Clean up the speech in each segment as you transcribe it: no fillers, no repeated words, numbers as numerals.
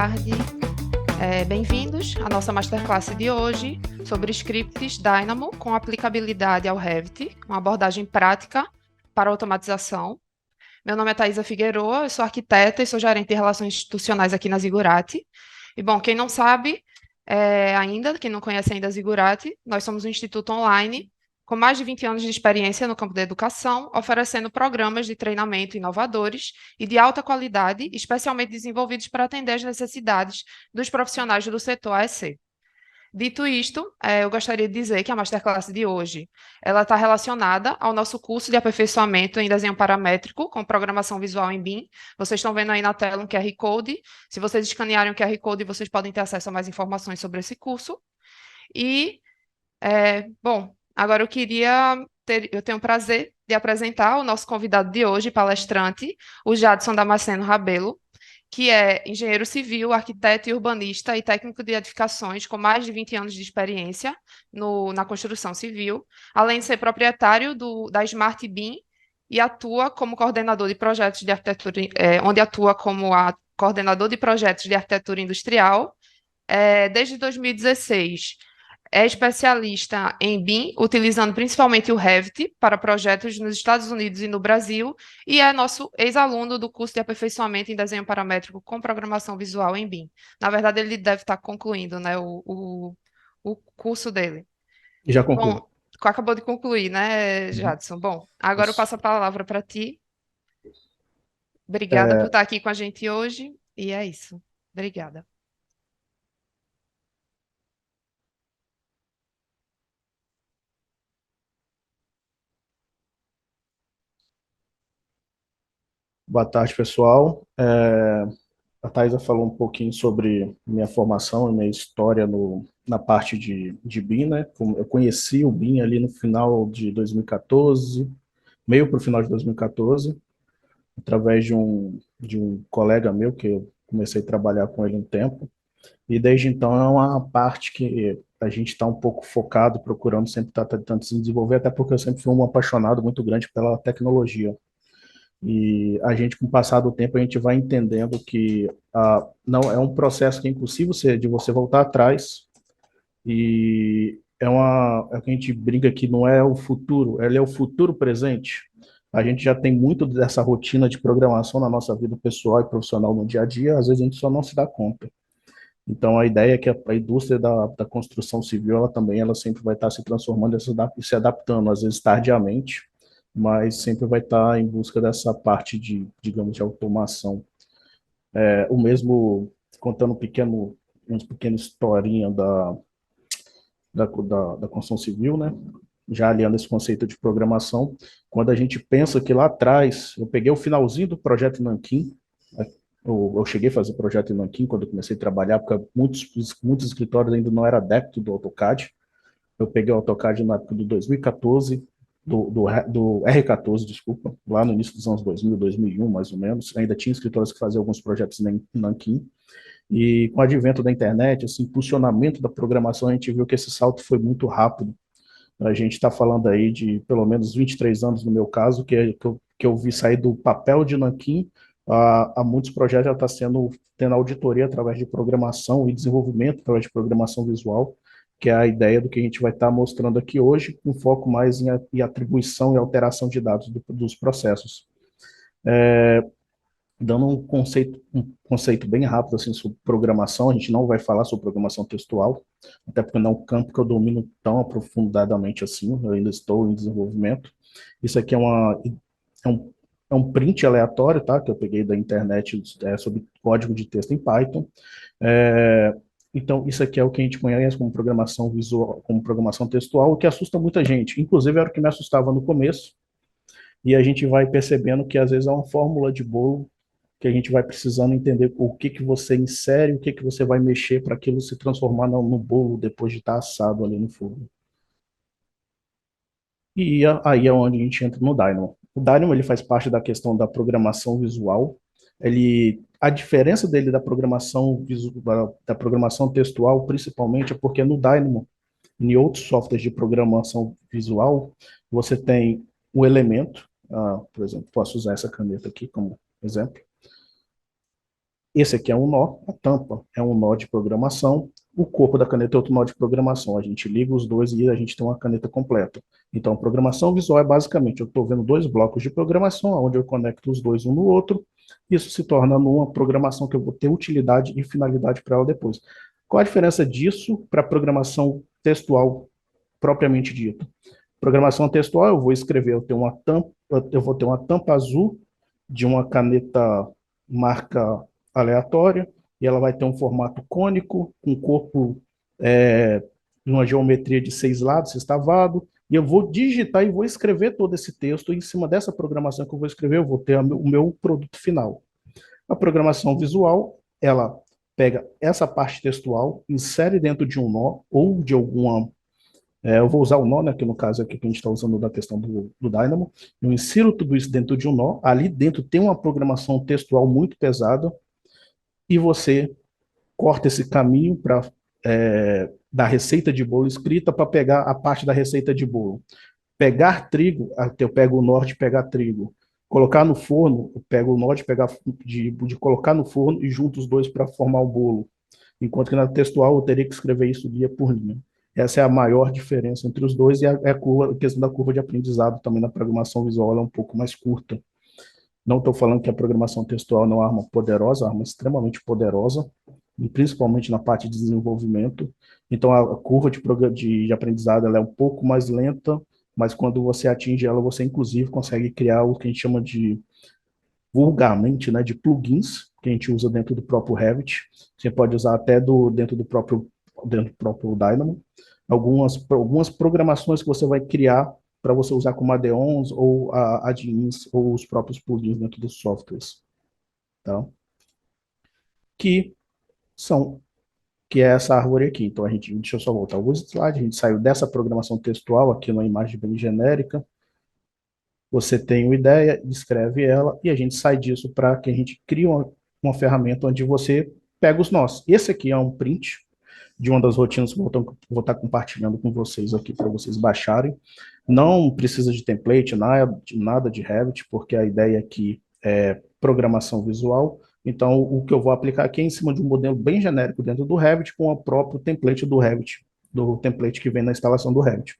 tarde. Bem-vindos à nossa masterclass de hoje sobre scripts Dynamo com aplicabilidade ao Revit, uma abordagem prática para automatização. Meu nome é Thaisa Figueroa, eu sou arquiteta e sou gerente de relações institucionais aqui na Zigurate. E, bom, quem não sabe ainda, quem não conhece ainda a Zigurate, nós somos um instituto online com mais de 20 anos de experiência no campo da educação, oferecendo programas de treinamento inovadores e de alta qualidade, especialmente desenvolvidos para atender às necessidades dos profissionais do setor AEC. Dito isto, eu gostaria de dizer que a masterclass de hoje ela está relacionada ao nosso curso de aperfeiçoamento em desenho paramétrico com programação visual em BIM. Vocês estão vendo aí na tela um QR Code. Se vocês escanearem o QR Code, vocês podem ter acesso a mais informações sobre esse curso. E, bom, agora eu tenho o prazer de apresentar o nosso convidado de hoje, palestrante, o Jadson Damasceno Rabelo, que é engenheiro civil, arquiteto e urbanista e técnico de edificações com mais de 20 anos de experiência na construção civil, além de ser proprietário da Smart BIM e atua como coordenador de projetos de arquitetura, onde atua como coordenador de projetos de arquitetura industrial, desde 2016. É especialista em BIM, utilizando principalmente o Revit para projetos nos Estados Unidos e no Brasil, e é nosso ex-aluno do curso de aperfeiçoamento em desenho paramétrico com programação visual em BIM. Na verdade, ele deve estar concluindo, né, o curso dele. Já concluí. Bom, acabou de concluir, né, Uhum. Jadson? Bom, agora eu Isso. passo a palavra para ti. Obrigada por É, estar aqui com a gente hoje, e é isso. Obrigada. Boa tarde, pessoal. A Thaisa falou um pouquinho sobre minha formação e minha história na parte de BIM, né? Eu conheci o BIM ali no final de 2014, meio para o final de 2014, através de um colega meu, que eu comecei a trabalhar com ele um tempo, e desde então é uma parte que a gente está um pouco focado, procurando sempre estar tentando se desenvolver, até porque eu sempre fui um apaixonado muito grande pela tecnologia. E a gente, com o passar do tempo, a gente vai entendendo que não é um processo que é impossível de você voltar atrás. E é o que a gente brinca que não é o futuro, ele é o futuro presente. A gente já tem muito dessa rotina de programação na nossa vida pessoal e profissional no dia a dia, às vezes a gente só não se dá conta. Então, a ideia é que a indústria da construção civil, ela sempre vai estar se transformando e se adaptando, às vezes tardiamente, mas sempre vai estar em busca dessa parte de, digamos, de automação. O mesmo, contando uma pequena historinha da construção civil, né? Já aliando esse conceito de programação, quando a gente pensa que lá atrás, eu peguei o finalzinho do projeto Nanquim, eu cheguei a fazer projeto em Nanquim quando eu comecei a trabalhar, porque muitos escritórios ainda não eram adeptos do AutoCAD. Eu peguei o AutoCAD na época de 2014, do R14, desculpa, lá no início dos anos 2000, 2001, mais ou menos. Ainda tinha escritórios que faziam alguns projetos em Nanquim. E com o advento da internet, assim, impulsionamento da programação, a gente viu que esse salto foi muito rápido. A gente está falando aí de pelo menos 23 anos, no meu caso, que eu vi sair do papel de nanquim a muitos projetos já está tendo auditoria através de programação e desenvolvimento através de programação visual, que é a ideia do que a gente vai estar mostrando aqui hoje, com foco mais em atribuição e alteração de dados dos processos. Dando um conceito bem rápido assim, sobre programação, a gente não vai falar sobre programação textual, até porque não é um campo que eu domino tão aprofundadamente assim, eu ainda estou em desenvolvimento. Isso aqui é um, é um print aleatório, tá, que eu peguei da internet sobre código de texto em Python. É, então, isso aqui é o que a gente conhece como programação visual, como programação textual, o que assusta muita gente. Inclusive, era o que me assustava no começo, e a gente vai percebendo que às vezes é uma fórmula de bolo que a gente vai precisando entender o que que você insere, o que que você vai mexer para aquilo se transformar no bolo depois de estar assado ali no fogo. E aí é onde a gente entra no Dynamo. O Dynamo ele faz parte da questão da programação visual. A diferença dele da programação textual, principalmente, é porque no Dynamo, em outros softwares de programação visual, você tem um elemento, por exemplo, posso usar essa caneta aqui como exemplo. Esse aqui é um nó, a tampa é um nó de programação, o corpo da caneta é outro nó de programação. A gente liga os dois e a gente tem uma caneta completa. Então, programação visual é basicamente, eu estou vendo dois blocos de programação, onde eu conecto os dois um no outro, isso se torna uma programação que eu vou ter utilidade e finalidade para ela depois. Qual a diferença disso para programação textual propriamente dita? Programação textual, eu vou escrever, eu vou ter uma tampa azul de uma caneta marca aleatória, e ela vai ter um formato cônico, um corpo uma geometria de 6 lados, sextavado, e eu vou digitar e vou escrever todo esse texto, e em cima dessa programação que eu vou escrever, eu vou ter o meu produto final. A programação visual, ela pega essa parte textual, insere dentro de um nó, ou de alguma eu vou usar o nó, né, que no caso aqui que a gente está usando da questão do Dynamo. Eu insiro tudo isso dentro de um nó. Ali dentro tem uma programação textual muito pesada e você corta esse caminho para da receita de bolo escrita para pegar a parte da receita de bolo. Pegar trigo, eu pego o nó de pegar trigo. Colocar no forno, eu pego o nó de, pegar, de colocar no forno e junto os dois para formar o bolo. Enquanto que na textual eu teria que escrever isso linha por linha. Essa é a maior diferença entre os dois, e a questão da curva de aprendizado também na programação visual é um pouco mais curta. Não estou falando que a programação textual não é uma arma poderosa, é uma arma extremamente poderosa, e principalmente na parte de desenvolvimento. Então, a curva de aprendizado ela é um pouco mais lenta, mas quando você atinge ela, você inclusive consegue criar o que a gente chama de, vulgarmente, né, de plugins, que a gente usa dentro do próprio Revit. Você pode usar até dentro do próprio Dynamo. Algumas programações que você vai criar para você usar como add-ons ou add-ins ou os próprios plugins dentro dos softwares. Tá? Que são que é essa árvore aqui. Então, deixa eu só voltar alguns slides, a gente saiu dessa programação textual aqui numa imagem bem genérica, você tem uma ideia, escreve ela, e a gente sai disso para que a gente crie uma ferramenta onde você pega os nós. Esse aqui é um print de uma das rotinas que eu vou estar compartilhando com vocês aqui para vocês baixarem. Não precisa de template, nada de Revit, porque a ideia aqui é programação visual. Então, o que eu vou aplicar aqui é em cima de um modelo bem genérico dentro do Revit, com o próprio template do Revit, do template que vem na instalação do Revit.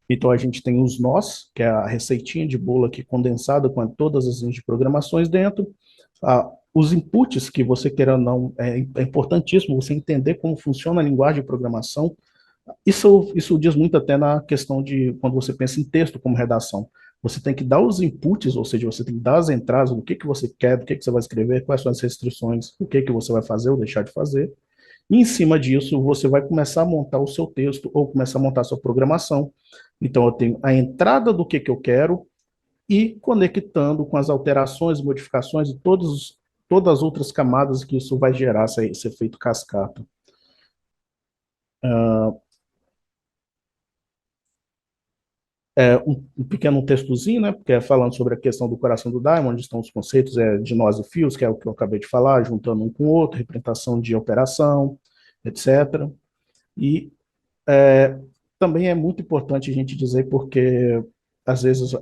Então, a gente tem os nós, que é a receitinha de bolo aqui condensada com todas as linhas de programações dentro. Os inputs que você queira ou não, é importantíssimo você entender como funciona a linguagem de programação. Isso diz muito até na questão de quando você pensa em texto como redação. Você tem que dar os inputs, ou seja, você tem que dar as entradas, o que você quer, o que você vai escrever, quais são as restrições, o que você vai fazer ou deixar de fazer. E em cima disso, você vai começar a montar o seu texto ou começar a montar a sua programação. Então, eu tenho a entrada do que eu quero e conectando com as alterações, modificações e todas as outras camadas que isso vai gerar, esse efeito cascata. Um pequeno textozinho, né, porque é falando sobre a questão do coração do Daimon, onde estão os conceitos de nós e fios, que é o que eu acabei de falar, juntando um com o outro, representação de operação, etc. E também é muito importante a gente dizer, porque às vezes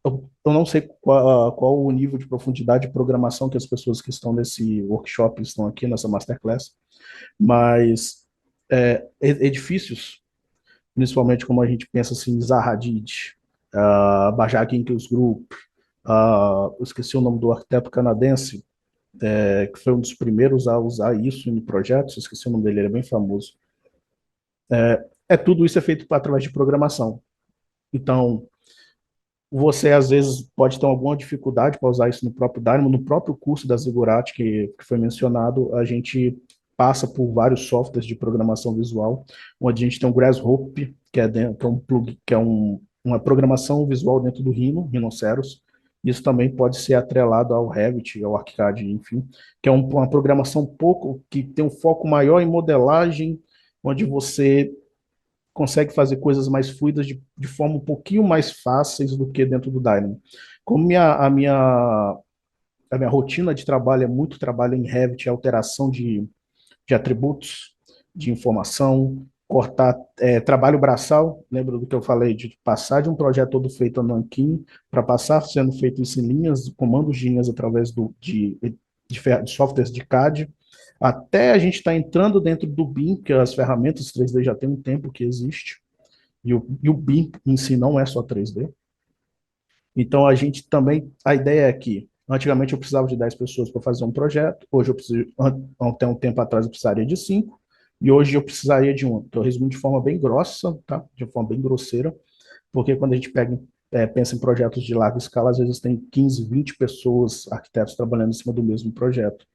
eu não sei qual o nível de profundidade de programação que as pessoas que estão nesse workshop estão aqui nessa masterclass, mas edifícios, principalmente como a gente pensa assim, Zaha Hadid, Bajak Incus Group, eu esqueci o nome do arquiteto canadense, que foi um dos primeiros a usar isso em projetos, esqueci o nome dele, ele é bem famoso. Tudo isso é feito através de programação. Então, você às vezes pode ter alguma dificuldade para usar isso no próprio Dynamo, no próprio curso da Ziggurat que foi mencionado, a gente passa por vários softwares de programação visual, onde a gente tem o Grasshopper, que é um plugin, que é uma programação visual dentro do Rhinoceros. Isso também pode ser atrelado ao Revit, ao ArchiCAD, enfim, que é uma programação que tem um foco maior em modelagem, onde você consegue fazer coisas mais fluidas de forma um pouquinho mais fáceis do que dentro do Dynamo. Como a minha rotina de trabalho é muito trabalho em Revit, alteração de atributos, de informação, cortar trabalho braçal, lembra do que eu falei, de passar de um projeto todo feito no Nanquim para passar sendo feito isso em linhas, comandos de linhas através de softwares de CAD, até a gente está entrando dentro do BIM, que as ferramentas 3D já tem um tempo que existe, e o BIM em si não é só 3D. Então, a gente também, a ideia é que, antigamente eu precisava de 10 pessoas para fazer um projeto, hoje eu preciso, até um tempo atrás eu precisaria de 5, e hoje eu precisaria de 1. Então, eu resumo de forma bem grossa, tá? De forma bem grosseira, porque quando a gente pensa em projetos de larga escala, às vezes tem 15, 20 pessoas, arquitetos, trabalhando em cima do mesmo projeto.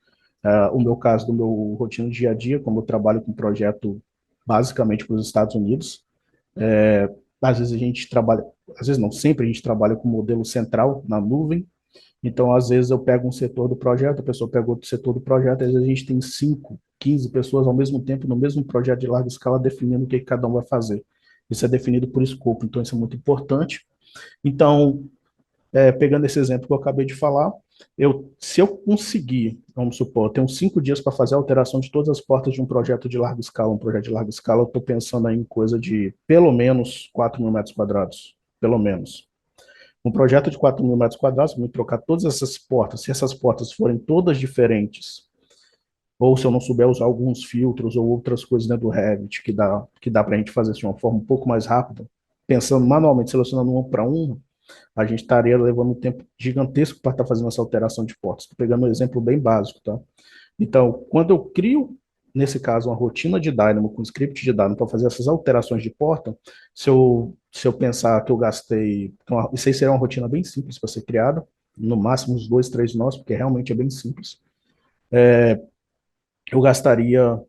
O meu caso, do meu rotina dia a dia, como eu trabalho com projeto basicamente para os Estados Unidos, às vezes a gente trabalha, às vezes não, sempre a gente trabalha com modelo central na nuvem, então às vezes eu pego um setor do projeto, a pessoa pega outro setor do projeto, às vezes a gente tem 5, 15 pessoas ao mesmo tempo no mesmo projeto de larga escala definindo o que cada um vai fazer. Isso é definido por escopo, então isso é muito importante. Então, pegando esse exemplo que eu acabei de falar, se eu conseguir, vamos supor, eu tenho 5 dias para fazer a alteração de todas as portas de um projeto de larga escala, eu estou pensando aí em coisa de pelo menos 4.000 metros quadrados, pelo menos. Um projeto de 4.000 metros quadrados, vamos trocar todas essas portas, se essas portas forem todas diferentes, ou se eu não souber usar alguns filtros ou outras coisas dentro do Revit, que dá para a gente fazer isso de uma forma um pouco mais rápida, pensando manualmente, selecionando um para um, a gente estaria levando um tempo gigantesco para estar fazendo essa alteração de portas. Estou pegando um exemplo bem básico, tá? Então, quando eu crio, nesse caso, uma rotina de Dynamo com script de Dynamo para fazer essas alterações de porta, se eu pensar que eu gastei, então, isso aí seria uma rotina bem simples para ser criada, no máximo uns 2, 3 nós, porque realmente é bem simples. Eu gastaria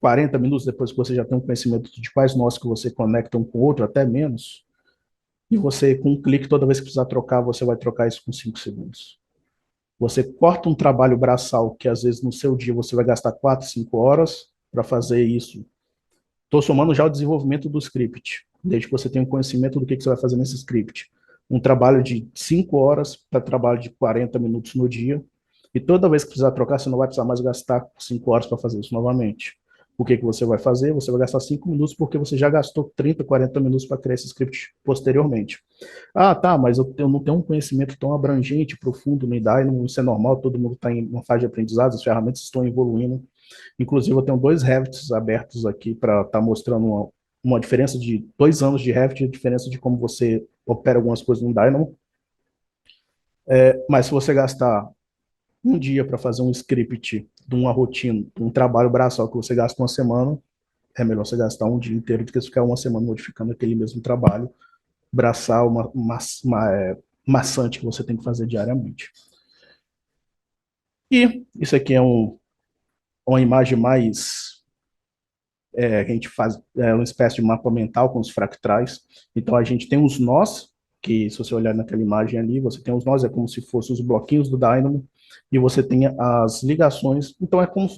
40 minutos depois que você já tem um conhecimento de quais nós que você conecta um com o outro, até menos, e você, com um clique, toda vez que precisar trocar, você vai trocar isso com 5 segundos. Você corta um trabalho braçal, que às vezes no seu dia você vai gastar 4, 5 horas para fazer isso. Estou somando já o desenvolvimento do script, desde que você tenha um conhecimento do que você vai fazer nesse script. Um trabalho de 5 horas para trabalho de 40 minutos no dia. E toda vez que precisar trocar, você não vai precisar mais gastar 5 horas para fazer isso novamente. O que você vai fazer? Você vai gastar 5 minutos porque você já gastou 30, 40 minutos para criar esse script posteriormente. Ah, tá, mas eu não tenho um conhecimento tão abrangente, profundo no Dynamo, isso é normal, todo mundo está em uma fase de aprendizado, as ferramentas estão evoluindo. Inclusive, eu tenho 2 Revits abertos aqui para estar mostrando uma diferença de 2 anos de Revit, a diferença de como você opera algumas coisas no Dynamo. Mas se você gastar um dia para fazer um script de uma rotina, de um trabalho braçal que você gasta uma semana, é melhor você gastar um dia inteiro do que ficar uma semana modificando aquele mesmo trabalho braçal, maçante que você tem que fazer diariamente. E isso aqui é uma imagem mais a gente faz uma espécie de mapa mental com os fractais. Então, a gente tem os nós, que se você olhar naquela imagem ali, você tem os nós, é como se fossem os bloquinhos do Dynamo, e você tem as ligações. Então, é como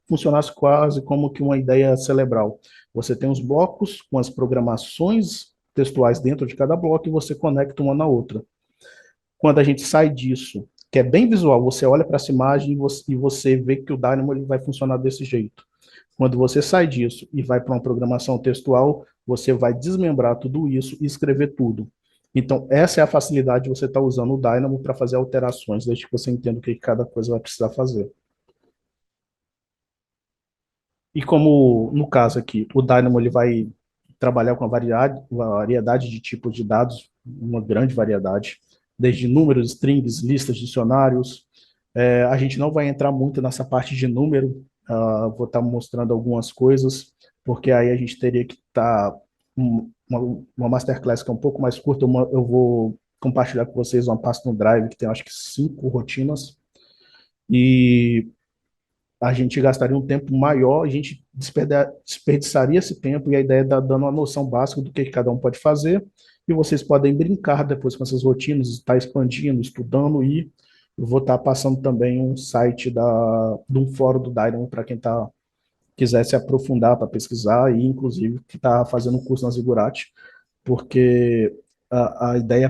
funcionasse quase como que uma ideia cerebral. Você tem os blocos com as programações textuais dentro de cada bloco e você conecta uma na outra. Quando a gente sai disso, que é bem visual, você olha para essa imagem e você vê que o Dynamo ele vai funcionar desse jeito. Quando você sai disso e vai para uma programação textual, você vai desmembrar tudo isso e escrever tudo. Então, essa é a facilidade de você estar usando o Dynamo para fazer alterações, desde que você entenda o que cada coisa vai precisar fazer. E como, no caso aqui, o Dynamo ele vai trabalhar com uma variedade de tipos de dados, uma grande variedade, desde números, strings, listas, dicionários. A gente não vai entrar muito nessa parte de número, vou estar mostrando algumas coisas, porque aí a gente teria que estar uma masterclass que é um pouco mais curta, eu vou compartilhar com vocês uma pasta no Drive que tem acho que 5 rotinas, e a gente gastaria um tempo maior, a gente desperdiçaria esse tempo, e a ideia é dar dando uma noção básica do que cada um pode fazer, e vocês podem brincar depois com essas rotinas, estar expandindo, estudando, e eu vou estar passando também um site de um fórum do Dynamo para quem quiser se aprofundar para pesquisar, e inclusive que está fazendo um curso na Zigurati, porque a ideia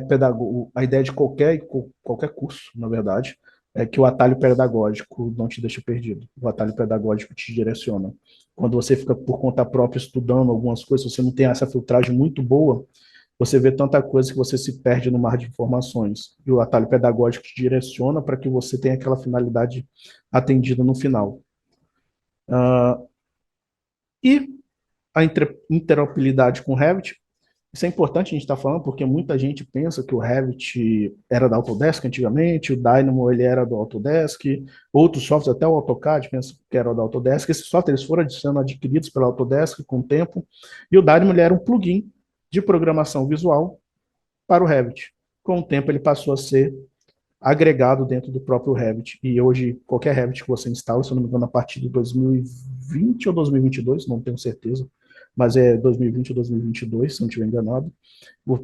de qualquer curso, na verdade, é que o atalho pedagógico não te deixa perdido. O atalho pedagógico te direciona. Quando você fica por conta própria estudando algumas coisas, você não tem essa filtragem muito boa, você vê tanta coisa que você se perde no mar de informações. E o atalho pedagógico te direciona para que você tenha aquela finalidade atendida no final. E a interoperabilidade com o Revit, isso é importante a gente estar falando, porque muita gente pensa que o Revit era da Autodesk antigamente, o Dynamo ele era do Autodesk, outros softwares, até o AutoCAD, pensa que era da Autodesk. Esses softwares foram sendo adquiridos pela Autodesk com o tempo, e o Dynamo ele era um plugin de programação visual para o Revit. Com o tempo ele passou a ser agregado dentro do próprio Revit, e hoje qualquer Revit que você instala, se eu não me engano, a partir de 2020 ou 2022, não tenho certeza, mas é 2020 ou 2022, se não estiver enganado,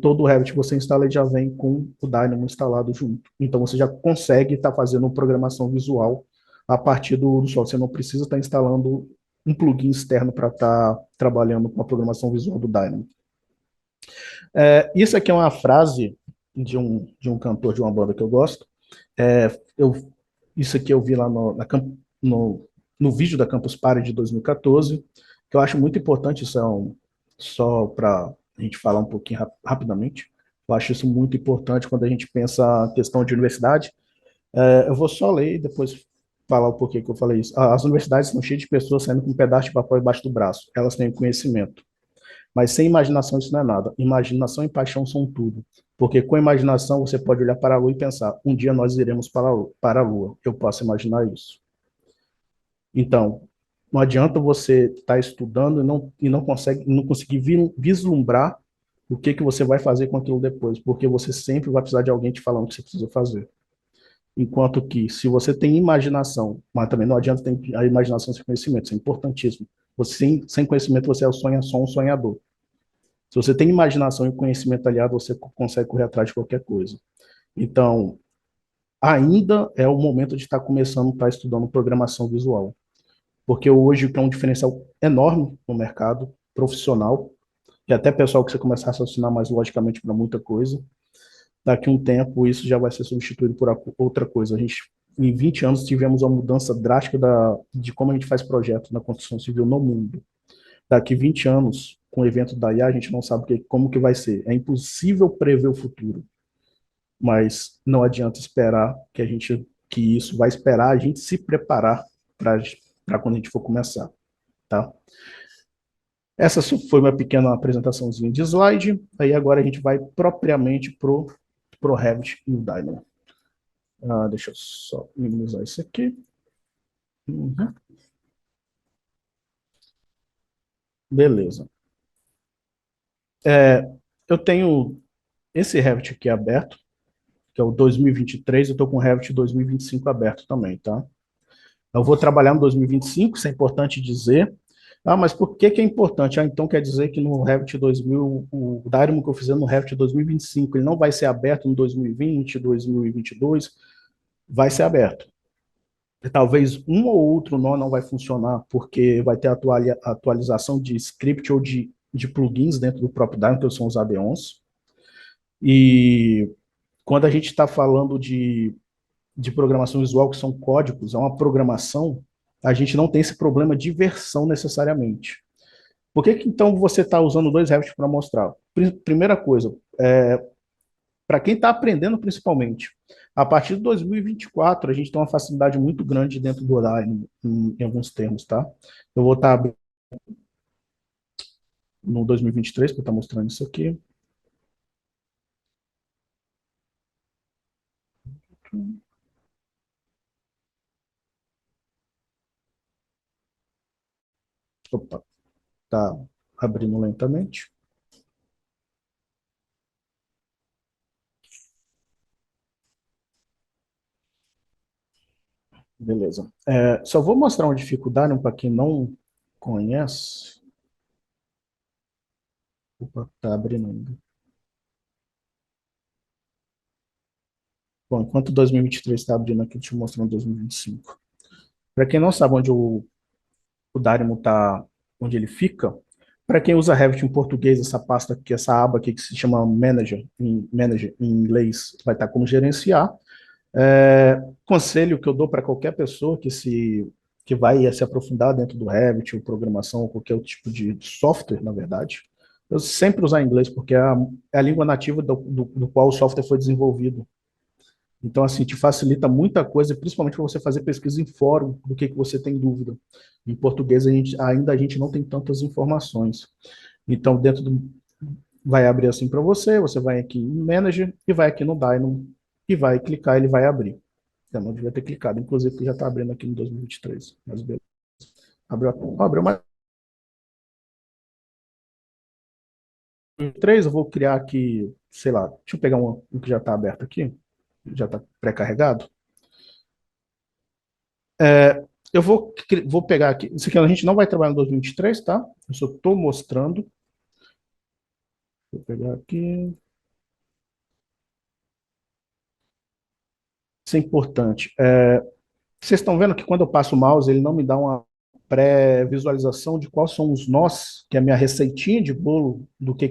todo o Revit que você instala já vem com o Dynamo instalado junto. Então você já consegue estar fazendo programação visual a partir do software. Você não precisa estar instalando um plugin externo para estar trabalhando com a programação visual do Dynamo. Isso aqui é uma frase de um cantor de uma banda que eu gosto. É, eu, isso aqui eu vi lá no vídeo da Campus Party de 2014, que eu acho muito importante, isso só para a gente falar um pouquinho rapidamente. Eu acho isso muito importante quando a gente pensa a questão de universidade. Eu vou só ler e depois falar o porquê que eu falei isso. As universidades estão cheias de pessoas saindo com um pedaço de papel embaixo do braço. Elas têm conhecimento. Mas sem imaginação isso não é nada. Imaginação e paixão são tudo. Porque com imaginação você pode olhar para a Lua e pensar, um dia nós iremos para a Lua. Eu posso imaginar isso. Então, não adianta você estar estudando e não conseguir vislumbrar o que você vai fazer com aquilo depois, porque você sempre vai precisar de alguém te falando o que você precisa fazer. Enquanto que, se você tem imaginação, mas também não adianta ter a imaginação sem conhecimento, isso é importantíssimo. Você, sem conhecimento, você é só um sonhador. Se você tem imaginação e conhecimento aliado, você consegue correr atrás de qualquer coisa. Então, ainda é o momento de estar começando a estar estudando programação visual. Porque hoje é um diferencial enorme no mercado profissional, e até pessoal que você começar a raciocinar mais logicamente para muita coisa. Daqui a um tempo, isso já vai ser substituído por outra coisa. Em 20 anos, tivemos uma mudança drástica de como a gente faz projetos na construção civil no mundo. Daqui 20 anos, com o evento da IA, a gente não sabe como que vai ser. É impossível prever o futuro, mas não adianta esperar que isso vai esperar a gente se preparar para quando a gente for começar, tá? Essa foi uma pequena apresentaçãozinha de slide. Aí agora a gente vai propriamente pro Revit e o Dynamo. Deixa eu só minimizar isso aqui. Uhum. Beleza. Eu tenho esse Revit aqui aberto, que é o 2023, eu estou com o Revit 2025 aberto também, tá? Eu vou trabalhar no 2025, isso é importante dizer. Mas por que que é importante? Então quer dizer que no Revit 2000, o Dynamo que eu fizer no Revit 2025, ele não vai ser aberto no 2020, 2022, vai ser aberto. Talvez um ou outro nó não vai funcionar, porque vai ter atualização de script ou de plugins dentro do próprio Dynamo, que são os add-ons. E quando a gente está falando de programação visual, que são códigos, é uma programação, a gente não tem esse problema de versão necessariamente. Por que então você está usando dois Revit para mostrar? Primeira coisa, para quem está aprendendo principalmente, a partir de 2024 a gente tem uma facilidade muito grande dentro do Online em alguns termos, tá? Eu vou estar no 2023 para estar mostrando isso aqui. Opa, tá abrindo lentamente. Beleza. Só vou mostrar uma dificuldade para quem não conhece. Opa, tá abrindo ainda. Bom, enquanto 2023 está abrindo aqui, deixa eu mostrar o 2025. Para quem não sabe onde o Dynamo está, onde ele fica, para quem usa Revit em português, essa pasta aqui, essa aba aqui que se chama Manager em inglês, vai estar como gerenciar. Conselho que eu dou para qualquer pessoa que vai se aprofundar dentro do Revit, ou programação, ou qualquer outro tipo de software, na verdade, eu sempre usar inglês, porque é a língua nativa do qual o software foi desenvolvido. Então, assim, te facilita muita coisa, principalmente para você fazer pesquisa em fórum do que você tem dúvida. Em português, ainda a gente não tem tantas informações. Então, vai abrir assim para você, você vai aqui em Manager e vai aqui no Dynamo e vai clicar, ele vai abrir. Eu não devia ter clicado, inclusive, porque já está abrindo aqui em 2023. Mas beleza. Abriu mais 3, eu vou criar aqui, sei lá, deixa eu pegar um que já está aberto aqui, já está pré-carregado. Eu vou pegar aqui, isso aqui a gente não vai trabalhar em 2023, tá? Eu só estou mostrando. Vou pegar aqui. Isso é importante. Vocês estão vendo que quando eu passo o mouse, ele não me dá uma pré-visualização de quais são os nós, que é a minha receitinha de bolo do que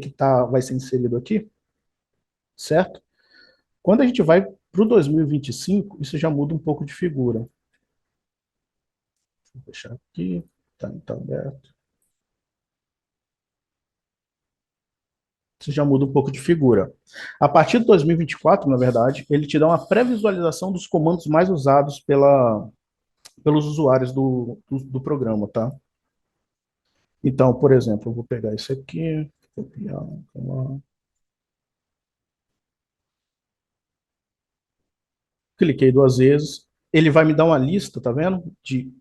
vai ser inserido aqui, certo? Quando a gente vai para o 2025, isso já muda um pouco de figura. Vou deixar aqui, tá aberto. Isso já muda um pouco de figura. A partir de 2024, na verdade, ele te dá uma pré-visualização dos comandos mais usados pelos usuários do programa, tá? Então, por exemplo, eu vou pegar isso aqui, copiar, cliquei 2 vezes, ele vai me dar uma lista, tá vendo? De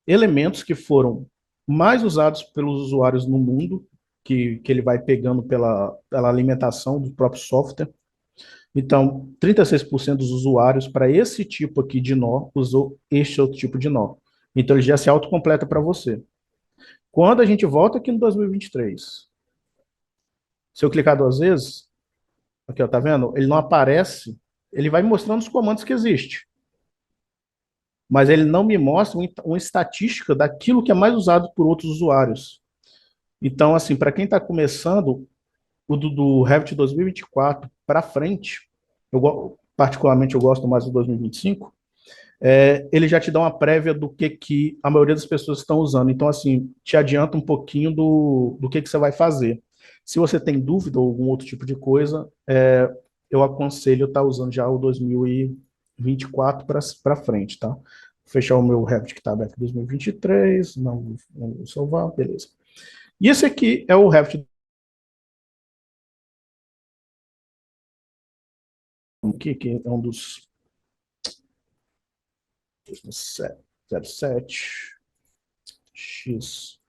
elementos que foram mais usados pelos usuários no mundo, que ele vai pegando pela alimentação do próprio software. Então, 36% dos usuários para esse tipo aqui de nó usou este outro tipo de nó. Então, ele já se autocompleta para você. Quando a gente volta aqui no 2023, se eu clicar 2 vezes, aqui, ó, tá vendo? Ele não aparece, ele vai mostrando os comandos que existem, mas ele não me mostra uma estatística daquilo que é mais usado por outros usuários. Então, assim, para quem está começando, o do Revit 2024 para frente, particularmente eu gosto mais do 2025, ele já te dá uma prévia do que a maioria das pessoas estão usando. Então, assim, te adianta um pouquinho do que você vai fazer. Se você tem dúvida ou algum outro tipo de coisa, eu aconselho estar usando já o 2024 para frente, tá? Vou fechar o meu Revit que está aberto em 2023, não vou salvar, beleza. E esse aqui é o Revit que é um dos 07 XZ.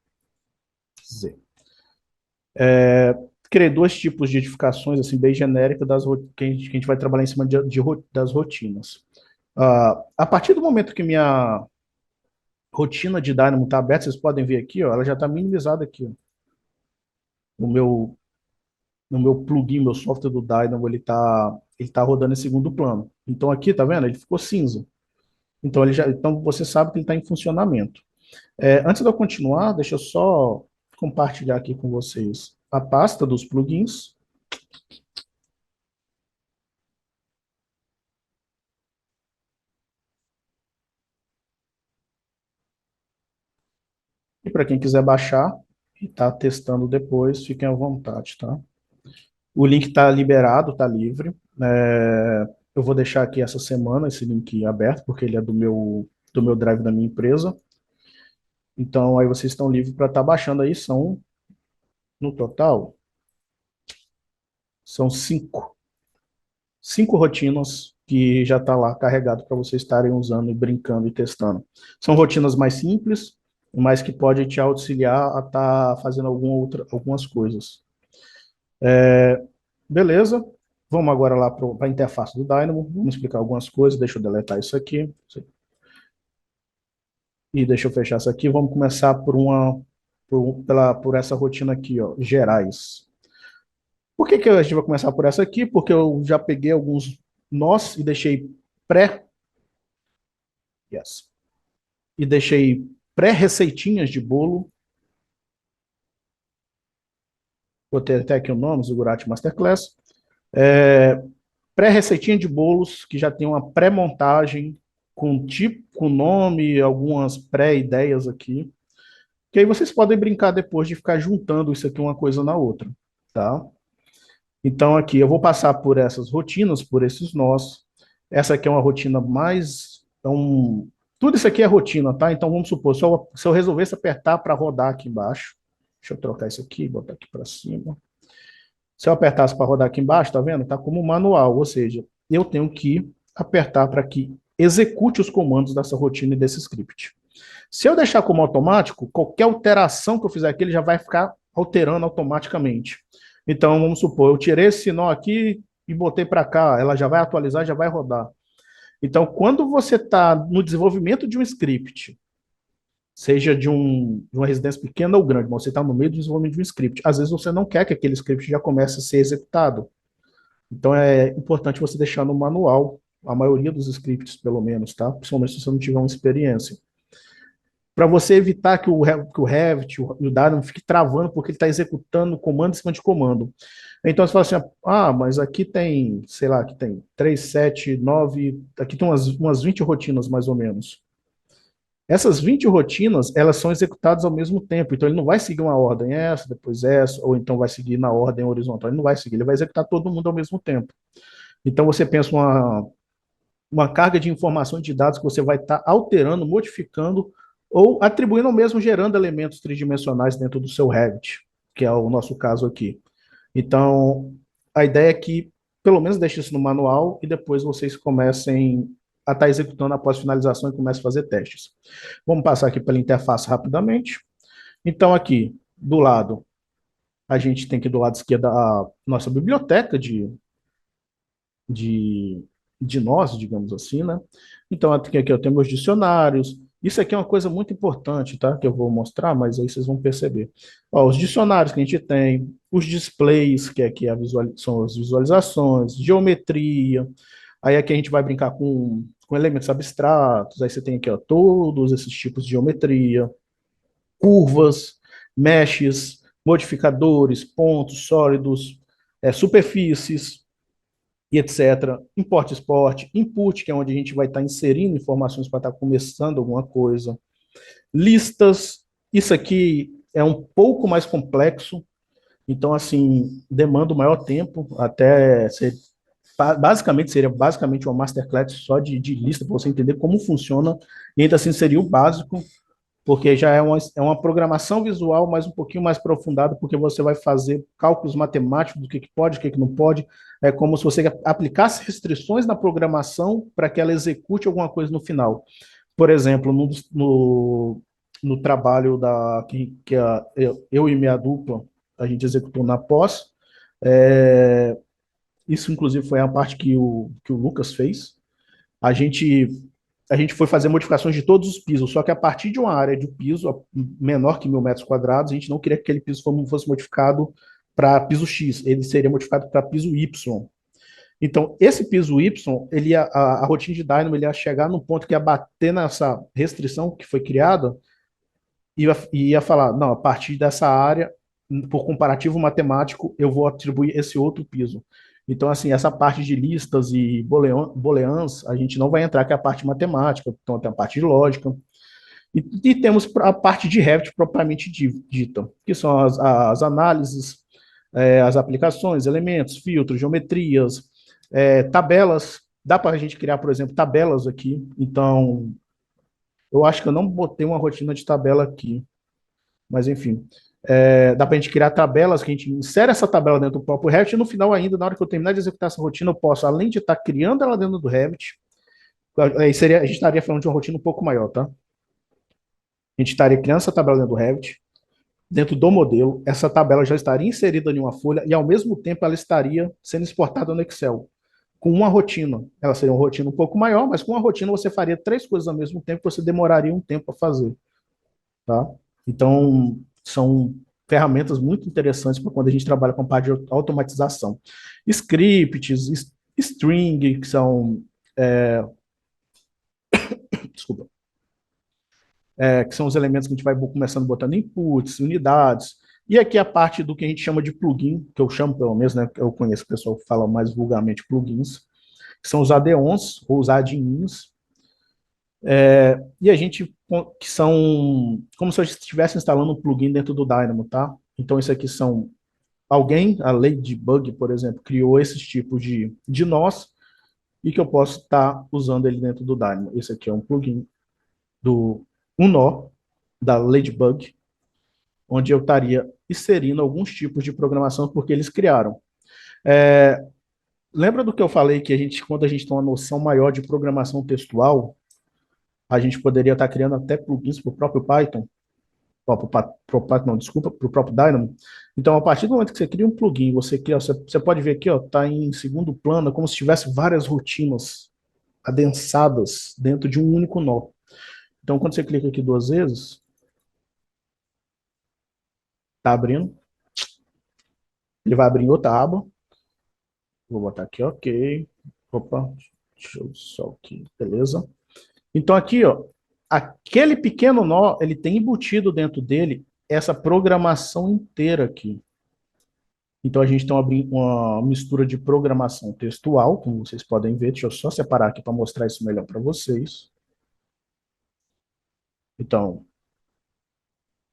Criei 2 tipos de edificações assim bem genéricas que a gente vai trabalhar em cima das rotinas. A partir do momento que minha rotina de Dynamo está aberta, vocês podem ver aqui, ó, ela já está minimizada aqui. Ó. No meu plugin, meu software do Dynamo, ele tá rodando em segundo plano. Então aqui, tá vendo? Ele ficou cinza. Então você sabe que ele está em funcionamento. Antes de eu continuar, deixa eu só compartilhar aqui com vocês a pasta dos plugins. E para quem quiser baixar e tá testando depois, fiquem à vontade, tá? O link está liberado, está livre. Eu vou deixar aqui essa semana esse link aberto, porque ele é do meu drive da minha empresa. Então, aí vocês estão livres para estar baixando aí. No total, são 5 rotinas que já está lá carregado para vocês estarem usando e brincando e testando. São rotinas mais simples, mas que podem te auxiliar a estar fazendo algumas coisas. Beleza, vamos agora lá para a interface do Dynamo, vamos explicar algumas coisas, deixa eu deletar isso aqui, e deixa eu fechar isso aqui, vamos começar por essa rotina aqui, ó, gerais. Por que a gente vai começar por essa aqui? Porque eu já peguei alguns nós e deixei pré, yes, e deixei pré-receitinhas de bolo, vou ter até aqui o nome, Zigurati Masterclass, pré-receitinha de bolos que já tem uma pré-montagem com tipo, com nome, algumas pré-ideias aqui. Que aí vocês podem brincar depois de ficar juntando isso aqui uma coisa na outra, tá? Então aqui eu vou passar por essas rotinas, por esses nós. Essa aqui é uma rotina mais, tudo isso aqui é rotina, tá? Então vamos supor, se eu resolvesse apertar para rodar aqui embaixo, deixa eu trocar isso aqui, botar aqui para cima. Se eu apertasse para rodar aqui embaixo, tá vendo? Tá como manual, ou seja, eu tenho que apertar para que execute os comandos dessa rotina e desse script. Se eu deixar como automático, qualquer alteração que eu fizer aqui, ele já vai ficar alterando automaticamente. Então, vamos supor, eu tirei esse nó aqui e botei para cá, ela já vai atualizar, já vai rodar. Então, quando você está no desenvolvimento de um script, seja de uma residência pequena ou grande, mas você está no meio do desenvolvimento de um script, às vezes você não quer que aquele script já comece a ser executado. Então, é importante você deixar no manual, a maioria dos scripts, pelo menos, tá? Principalmente se você não tiver uma experiência, para você evitar que o Revit, o Dynamo fique travando, porque ele está executando comando em cima de comando. Então você fala assim, mas aqui tem, sei lá, aqui tem 3, 7, 9, aqui tem umas 20 rotinas mais ou menos. Essas 20 rotinas, elas são executadas ao mesmo tempo, então ele não vai seguir uma ordem essa, depois essa, ou então vai seguir na ordem horizontal, ele não vai seguir, ele vai executar todo mundo ao mesmo tempo. Então você pensa uma carga de informação de dados que você vai estar alterando, modificando ou atribuindo ou mesmo gerando elementos tridimensionais dentro do seu Revit, que é o nosso caso aqui. Então, a ideia é que pelo menos deixe isso no manual e depois vocês comecem a estar executando após finalização e comecem a fazer testes. Vamos passar aqui pela interface rapidamente. Então, aqui do lado, a gente tem aqui do lado esquerdo a nossa biblioteca de, de nós, digamos assim, né? Então, aqui eu tenho meus dicionários. Isso aqui é uma coisa muito importante, tá? Que eu vou mostrar, mas aí vocês vão perceber. Ó, os dicionários que a gente tem, os displays, que aqui são as visualizações, geometria. Aí aqui a gente vai brincar com elementos abstratos. Aí você tem aqui, ó, todos esses tipos de geometria, curvas, meshes, modificadores, pontos sólidos, superfícies e etc. Import export, input, que é onde a gente vai estar inserindo informações para estar começando alguma coisa. Listas, isso aqui é um pouco mais complexo, então, assim, demanda o maior tempo, até ser, basicamente, seria basicamente uma masterclass só de lista, para você entender como funciona, e ainda assim seria o básico, porque já é uma programação visual, mas um pouquinho mais aprofundada, porque você vai fazer cálculos matemáticos do que pode, o que não pode. É como se você aplicasse restrições na programação para que ela execute alguma coisa no final. Por exemplo, no trabalho eu e minha dupla, a gente executou na pós, isso inclusive foi a parte que o Lucas fez. A gente a gente foi fazer modificações de todos os pisos, só que a partir de uma área de piso menor que 1.000 metros quadrados, a gente não queria que aquele piso fosse modificado para piso X, ele seria modificado para piso Y. Então, esse piso Y, a rotina de Dynamo ele ia chegar num ponto que ia bater nessa restrição que foi criada e ia falar, não, a partir dessa área, por comparativo matemático, eu vou atribuir esse outro piso. Então, assim, essa parte de listas e booleans, a gente não vai entrar, que é a parte matemática, então tem a parte de lógica. E temos a parte de Revit propriamente dita, que são as análises, as aplicações, elementos, filtros, geometrias, tabelas. Dá para a gente criar, por exemplo, tabelas aqui. Então, eu acho que eu não botei uma rotina de tabela aqui, mas enfim. Dá para a gente criar tabelas, que a gente insere essa tabela dentro do próprio Revit, e no final ainda, na hora que eu terminar de executar essa rotina, eu posso, além de estar criando ela dentro do Revit, a gente estaria falando de uma rotina um pouco maior, tá? A gente estaria criando essa tabela dentro do Revit, dentro do modelo, essa tabela já estaria inserida em uma folha, e ao mesmo tempo ela estaria sendo exportada no Excel, com uma rotina. Ela seria uma rotina um pouco maior, mas com uma rotina você faria 3 coisas ao mesmo tempo, você demoraria um tempo a fazer, tá? Então, são ferramentas muito interessantes para quando a gente trabalha com a parte de automatização. Scripts, string, que são... desculpa. Que são os elementos que a gente vai começando botando inputs, unidades. E aqui a parte do que a gente chama de plugin, que eu chamo pelo menos, né? Eu conheço o pessoal que fala mais vulgarmente plugins, que são os add-ons ou os add-ins. E a gente, que são como se eu estivesse instalando um plugin dentro do Dynamo, tá? Então, isso aqui são alguém, a Ladybug, por exemplo, criou esses tipos de nós e que eu posso estar usando ele dentro do Dynamo. Esse aqui é um plugin do um nó da Ladybug, onde eu estaria inserindo alguns tipos de programação porque eles criaram. É, lembra do que eu falei que quando a gente tem uma noção maior de programação textual, a gente poderia estar criando até plugins para o próprio Python? Não, desculpa, para o próprio Dynamo. Então, a partir do momento que você cria um plugin, você pode ver aqui, ó, tá em segundo plano, como se tivesse várias rotinas adensadas dentro de um único nó. Então, quando você clica aqui duas vezes, tá abrindo, ele vai abrir em outra aba. Vou botar aqui, ok. Opa, deixa eu só aqui, beleza. Então, aqui, ó, aquele pequeno nó, ele tem embutido dentro dele essa programação inteira aqui. Então, a gente tem uma mistura de programação textual, como vocês podem ver. Deixa eu só separar aqui para mostrar isso melhor para vocês. Então,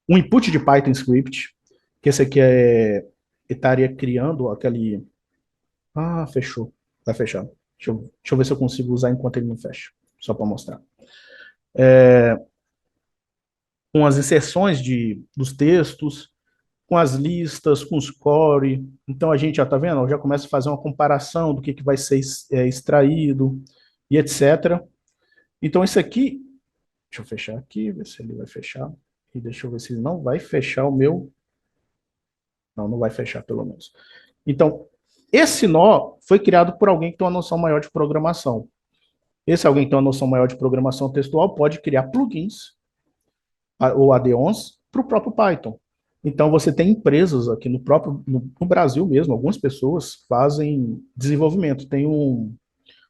um input de Python script, que esse aqui estaria criando aquele... Ah, fechou. Vai fechar. Deixa eu ver se eu consigo usar enquanto ele não fecha, só para mostrar. Com as inserções dos textos, com as listas, com os core. Então a gente já está vendo, já começa a fazer uma comparação do que vai ser extraído e etc. Então isso aqui, deixa eu fechar aqui, ver se ele vai fechar. E deixa eu ver se ele não vai fechar o meu. Não, não vai fechar pelo menos. Então, esse nó foi criado por alguém que tem uma noção maior de programação. Esse alguém que tem uma noção maior de programação textual pode criar plugins ou add-ons para o próprio Python. Então, você tem empresas aqui no Brasil mesmo, algumas pessoas fazem desenvolvimento. Tem um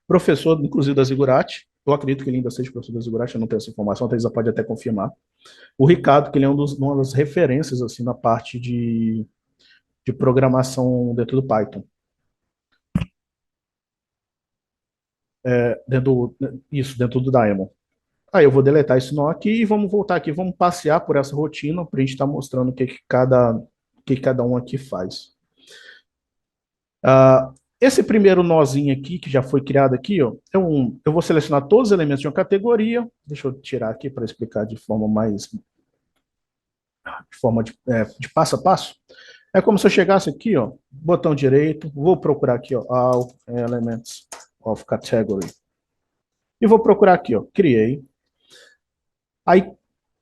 professor, inclusive da Zigurati, eu acredito que ele ainda seja professor da Zigurati, eu não tenho essa informação, a Thais pode até confirmar. O Ricardo, que ele é uma das referências assim, na parte de programação dentro do Python. Dentro do Daemon. Aí eu vou deletar esse nó aqui e vamos voltar aqui, vamos passear por essa rotina para a gente estar mostrando o que cada um aqui faz. Esse primeiro nozinho aqui, que já foi criado aqui, ó, eu vou selecionar todos os elementos de uma categoria. Deixa eu tirar aqui para explicar de forma de passo a passo. É como se eu chegasse aqui, ó, botão direito, vou procurar aqui, ó, All Elements of Category. E vou procurar aqui, ó, Criei. Aí,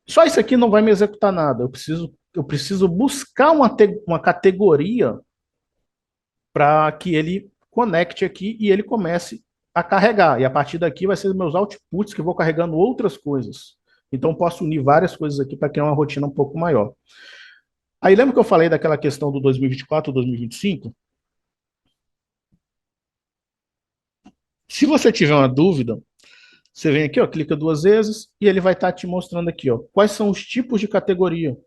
só isso aqui não vai me executar nada. Eu preciso buscar uma categoria para que ele conecte aqui e ele comece a carregar. E a partir daqui vai ser meus outputs que eu vou carregando outras coisas. Então, posso unir várias coisas aqui para criar uma rotina um pouco maior. Aí, lembra que eu falei daquela questão do 2024, 2025? Se você tiver uma dúvida, você vem aqui, ó, clica duas vezes e ele vai estar te mostrando aqui, ó, quais são os tipos de categoria,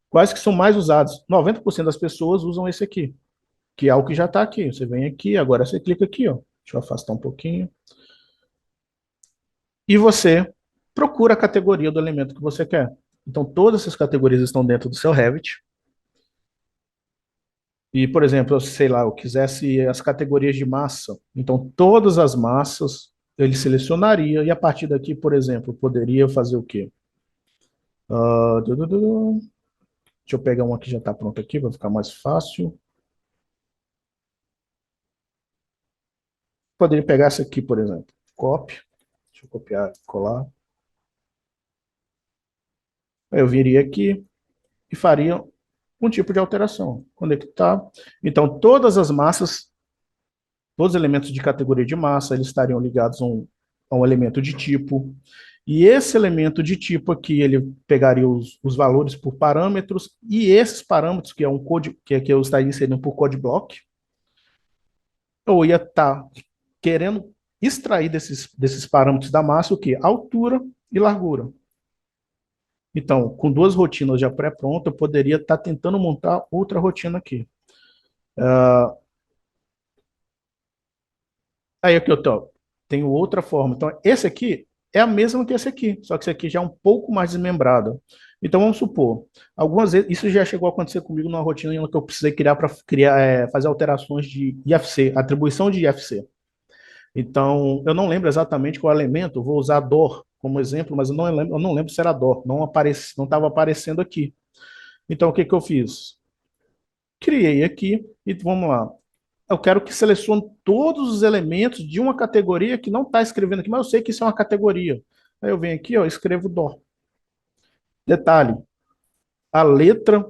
quais que são mais usados. 90% das pessoas usam esse aqui, que é o que já está aqui. Você vem aqui, agora você clica aqui, ó. Deixa eu afastar um pouquinho. E você procura a categoria do elemento que você quer. Então, todas essas categorias estão dentro do seu Revit. E, por exemplo, sei lá, eu quisesse as categorias de massa. Então, todas as massas ele selecionaria. E a partir daqui, por exemplo, poderia fazer o quê? Deixa eu pegar uma que já está pronta aqui, vai ficar mais fácil. Poderia pegar essa aqui, por exemplo. Copy. Deixa eu copiar, colar. Aí eu viria aqui e faria um tipo de alteração. Conectar. Então, todas as massas, todos os elementos de categoria de massa, eles estariam ligados a um elemento de tipo. E esse elemento de tipo aqui, ele pegaria os valores por parâmetros, e esses parâmetros, que é um code, que eu estaria inserindo por code block, eu ia estar querendo extrair desses parâmetros da massa o quê? Altura e largura. Então, com duas rotinas já pré-prontas, eu poderia estar tentando montar outra rotina aqui. Aí aqui eu tenho outra forma. Então, esse aqui é a mesma que esse aqui, só que esse aqui já é um pouco mais desmembrado. Então vamos supor, algumas vezes, isso já chegou a acontecer comigo numa rotina em que eu precisei criar para fazer alterações de IFC, atribuição de IFC. Então, eu não lembro exatamente qual elemento, vou usar DOR como exemplo, mas eu não lembro se era DOR, não estava aparecendo aqui. Então, o que que eu fiz? Criei aqui e vamos lá. Eu quero que selecione todos os elementos de uma categoria que não está escrevendo aqui, mas eu sei que isso é uma categoria. Aí eu venho aqui, ó, escrevo DOR. Detalhe, a letra,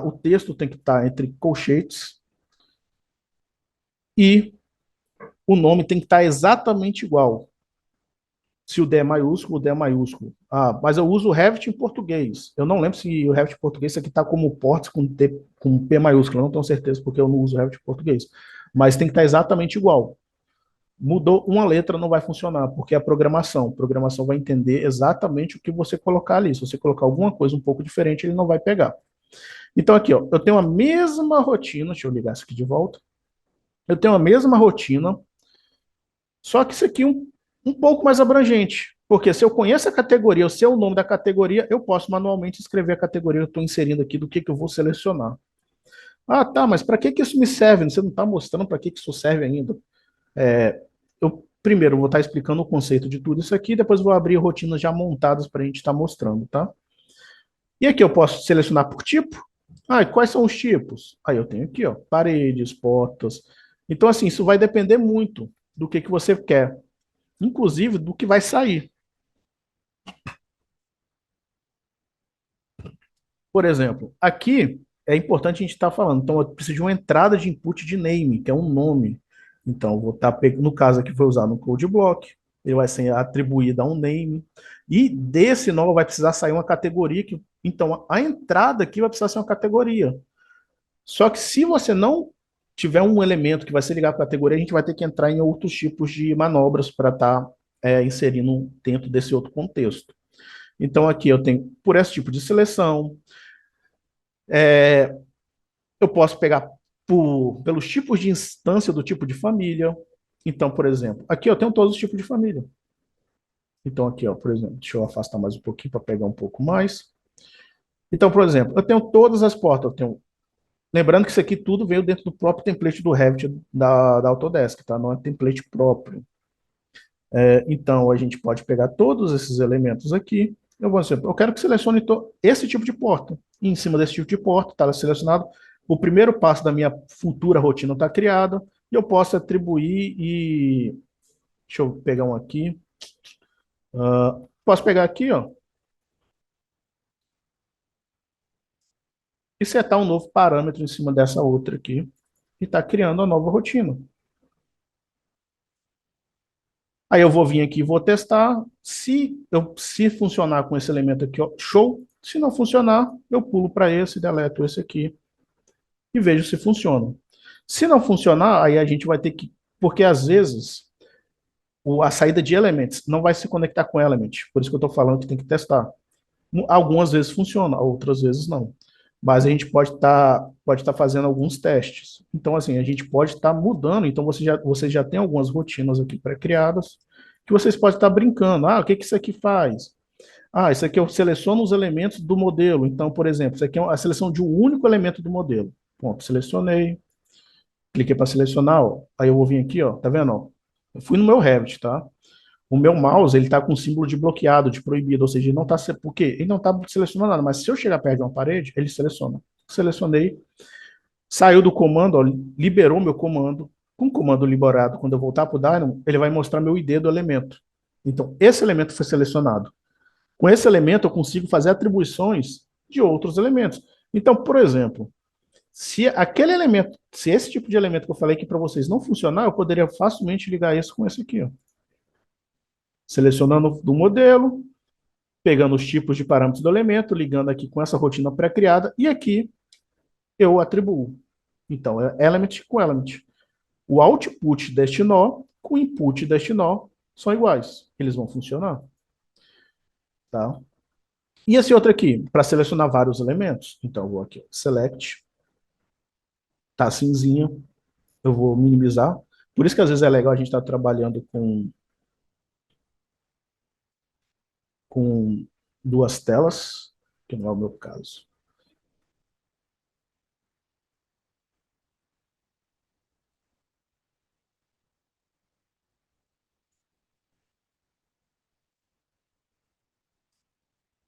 o texto tem que estar entre colchetes e o nome tem que estar exatamente igual. Se o D é maiúsculo, o D é maiúsculo. Ah, mas eu uso o Revit em português. Eu não lembro se o Revit em português isso aqui está como ports com P maiúsculo. Eu não tenho certeza porque eu não uso o Revit em português. Mas tem que estar exatamente igual. Mudou uma letra, não vai funcionar, porque é a programação. A programação vai entender exatamente o que você colocar ali. Se você colocar alguma coisa um pouco diferente, ele não vai pegar. Então aqui, ó, eu tenho a mesma rotina. Deixa eu ligar isso aqui de volta. Eu tenho a mesma rotina, só que isso aqui um pouco mais abrangente. Porque se eu conheço a categoria, eu sei o nome da categoria, eu posso manualmente escrever a categoria que eu estou inserindo aqui, do que eu vou selecionar. Ah, tá, mas para que isso me serve? Você não está mostrando para que isso serve ainda. Eu primeiro vou estar explicando o conceito de tudo isso aqui, depois vou abrir rotinas já montadas para a gente estar mostrando, tá? E aqui eu posso selecionar por tipo. Ah, e quais são os tipos? Aí eu tenho aqui, ó, paredes, portas. Então, assim, isso vai depender muito do que você quer, inclusive do que vai sair. Por exemplo, aqui é importante a gente estar falando. Então, eu preciso de uma entrada de input de name, que é um nome. Então, eu vou estar pegando, no caso aqui, foi usar no code block, ele vai ser atribuído a um name. E desse nome vai precisar sair uma categoria. Então, a entrada aqui vai precisar ser uma categoria. Só que se você não tiver um elemento que vai ser ligado à categoria, a gente vai ter que entrar em outros tipos de manobras para estar inserindo dentro desse outro contexto. Então, aqui eu tenho, por esse tipo de seleção, eu posso pegar pelos tipos de instância do tipo de família. Então, por exemplo, aqui eu tenho todos os tipos de família. Então, aqui, ó, por exemplo, deixa eu afastar mais um pouquinho para pegar um pouco mais. Então, por exemplo, eu tenho todas as portas. Eu tenho... Lembrando que isso aqui tudo veio dentro do próprio template do Revit da Autodesk, tá? Não é template próprio. Então, a gente pode pegar todos esses elementos aqui. Eu vou dizer, eu quero que selecione esse tipo de porta. E em cima desse tipo de porta, está selecionado. O primeiro passo da minha futura rotina está criado. E eu posso atribuir e... Deixa eu pegar um aqui. Posso pegar aqui, ó. E setar um novo parâmetro em cima dessa outra aqui. E está criando a nova rotina. Aí eu vou vir aqui e vou testar. Se funcionar com esse elemento aqui, ó, show. Se não funcionar, eu pulo para esse, deleto esse aqui e vejo se funciona. Se não funcionar, aí a gente vai ter que... Porque às vezes a saída de elements não vai se conectar com element. Por isso que eu estou falando que tem que testar. Algumas vezes funciona, outras vezes não. Mas a gente pode tá fazendo alguns testes. Então, assim, a gente pode estar mudando. Então, você já tem algumas rotinas aqui pré-criadas que vocês podem estar brincando. Ah, o que isso aqui faz? Ah, isso aqui eu seleciono os elementos do modelo. Então, por exemplo, isso aqui é a seleção de um único elemento do modelo. Ponto, selecionei. Cliquei para selecionar, ó. Aí eu vou vir aqui, ó. Tá vendo? Ó? Eu fui no meu Revit, tá? O meu mouse, ele tá com símbolo de bloqueado, de proibido, ou seja, ele não tá, por quê? Ele não tá selecionando nada, mas se eu chegar perto de uma parede, ele seleciona. Selecionei, saiu do comando, ó, liberou meu comando. Com o comando liberado, quando eu voltar para o Dynamo, ele vai mostrar meu ID do elemento. Então, esse elemento foi selecionado. Com esse elemento, eu consigo fazer atribuições de outros elementos. Então, por exemplo, se aquele elemento, se esse tipo de elemento que eu falei aqui para vocês não funcionar, eu poderia facilmente ligar esse com esse aqui, ó. Selecionando do modelo, pegando os tipos de parâmetros do elemento, ligando aqui com essa rotina pré-criada, e aqui eu atribuo. Então, é element com element. O output deste nó com o input deste nó são iguais. Eles vão funcionar. Tá? E esse outro aqui, para selecionar vários elementos. Então, eu vou aqui, select, tá cinzinha, eu vou minimizar. Por isso que às vezes é legal a gente estar trabalhando com com duas telas, que não é o meu caso.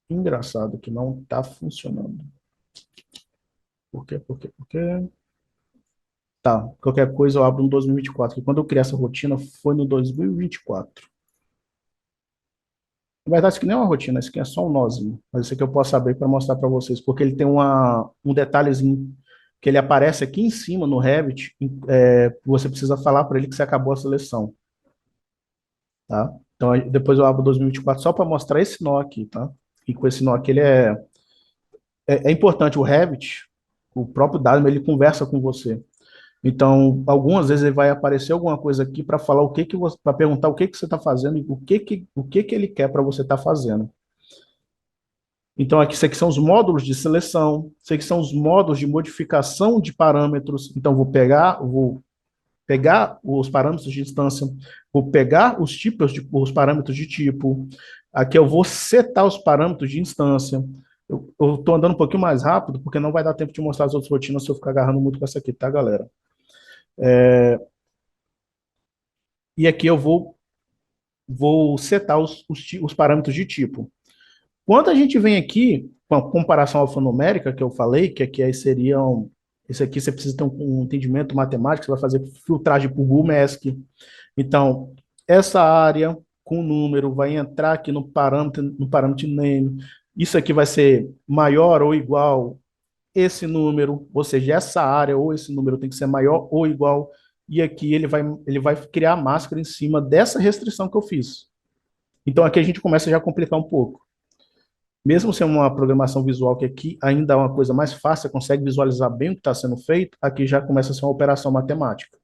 Engraçado que não está funcionando. Por quê? Por quê? Por quê? Tá, qualquer coisa eu abro no 2024, que quando eu criei essa rotina foi no 2024. Na verdade, isso aqui nem é uma rotina, isso aqui é só um nozinho. Mas isso aqui eu posso abrir para mostrar para vocês, porque ele tem um detalhezinho que ele aparece aqui em cima no Revit, você precisa falar para ele que você acabou a seleção, tá? Então, depois eu abro 2024 só para mostrar esse nó aqui, tá? E com esse nó aqui, é importante, o Revit, o próprio Daimo, ele conversa com você. Então, algumas vezes ele vai aparecer alguma coisa aqui para falar o que que você, para perguntar o que que você está fazendo e o que que ele quer para você estar fazendo. Então, aqui, isso aqui são os módulos de seleção, isso aqui são os módulos de modificação de parâmetros. Então, vou pegar os parâmetros de instância, vou pegar os parâmetros de tipo. Aqui eu vou setar os parâmetros de instância. Eu estou andando um pouquinho mais rápido, porque não vai dar tempo de mostrar as outras rotinas se eu ficar agarrando muito com essa aqui, tá, galera? E aqui eu vou setar os parâmetros de tipo. Quando a gente vem aqui com a comparação alfanumérica que eu falei, que aqui aí seriam. Esse aqui você precisa ter um entendimento matemático, você vai fazer filtragem por Gumask. Então, essa área com número vai entrar aqui no parâmetro name. Isso aqui vai ser maior ou igual esse número, ou seja, essa área ou esse número tem que ser maior ou igual. E aqui ele vai criar a máscara em cima dessa restrição que eu fiz. Então aqui a gente começa já a complicar um pouco. Mesmo sendo uma programação visual que aqui ainda é uma coisa mais fácil, você consegue visualizar bem o que está sendo feito, aqui já começa a ser uma operação matemática.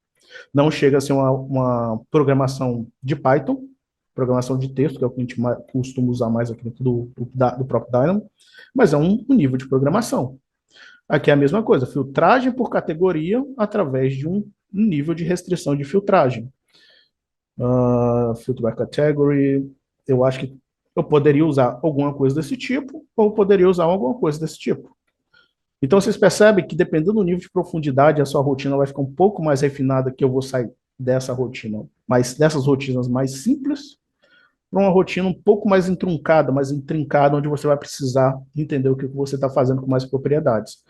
Não chega a ser uma programação de Python, programação de texto, que é o que a gente costuma usar mais aqui dentro do próprio Dynamo, mas é um nível de programação. Aqui é a mesma coisa, filtragem por categoria através de um nível de restrição de filtragem. Filter by category, eu acho que eu poderia usar alguma coisa desse tipo, ou poderia usar alguma coisa desse tipo. Então, vocês percebem que, dependendo do nível de profundidade, a sua rotina vai ficar um pouco mais refinada, que eu vou sair dessa rotina, mas dessas rotinas mais simples, para uma rotina um pouco mais entroncada, mais intrincada, onde você vai precisar entender o que você está fazendo com mais propriedades.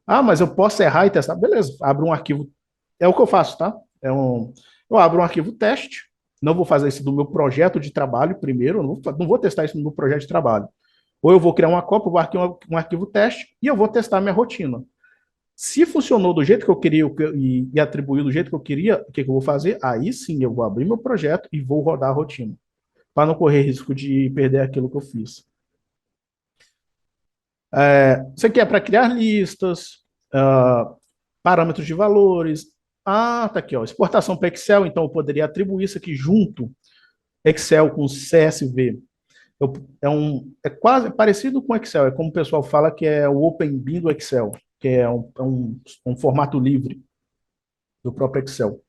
Ah, mas eu posso errar e testar. Beleza, abre um arquivo. É o que eu faço, tá? Eu abro um arquivo teste. Não vou fazer isso do meu projeto de trabalho primeiro. Eu não vou testar isso no meu projeto de trabalho. Ou eu vou criar uma cópia, vou criar um arquivo teste e eu vou testar minha rotina. Se funcionou do jeito que eu queria e atribuiu do jeito que eu queria, o que eu vou fazer? Aí sim eu vou abrir meu projeto e vou rodar a rotina, para não correr risco de perder aquilo que eu fiz. Isso aqui é para criar listas, uh, parâmetros de valores. Ah, tá aqui, ó, exportação para Excel, então eu poderia atribuir isso aqui junto, Excel com CSV. É quase parecido com Excel, é como o pessoal fala que é o Open Bin do Excel, que é um formato livre do próprio Excel.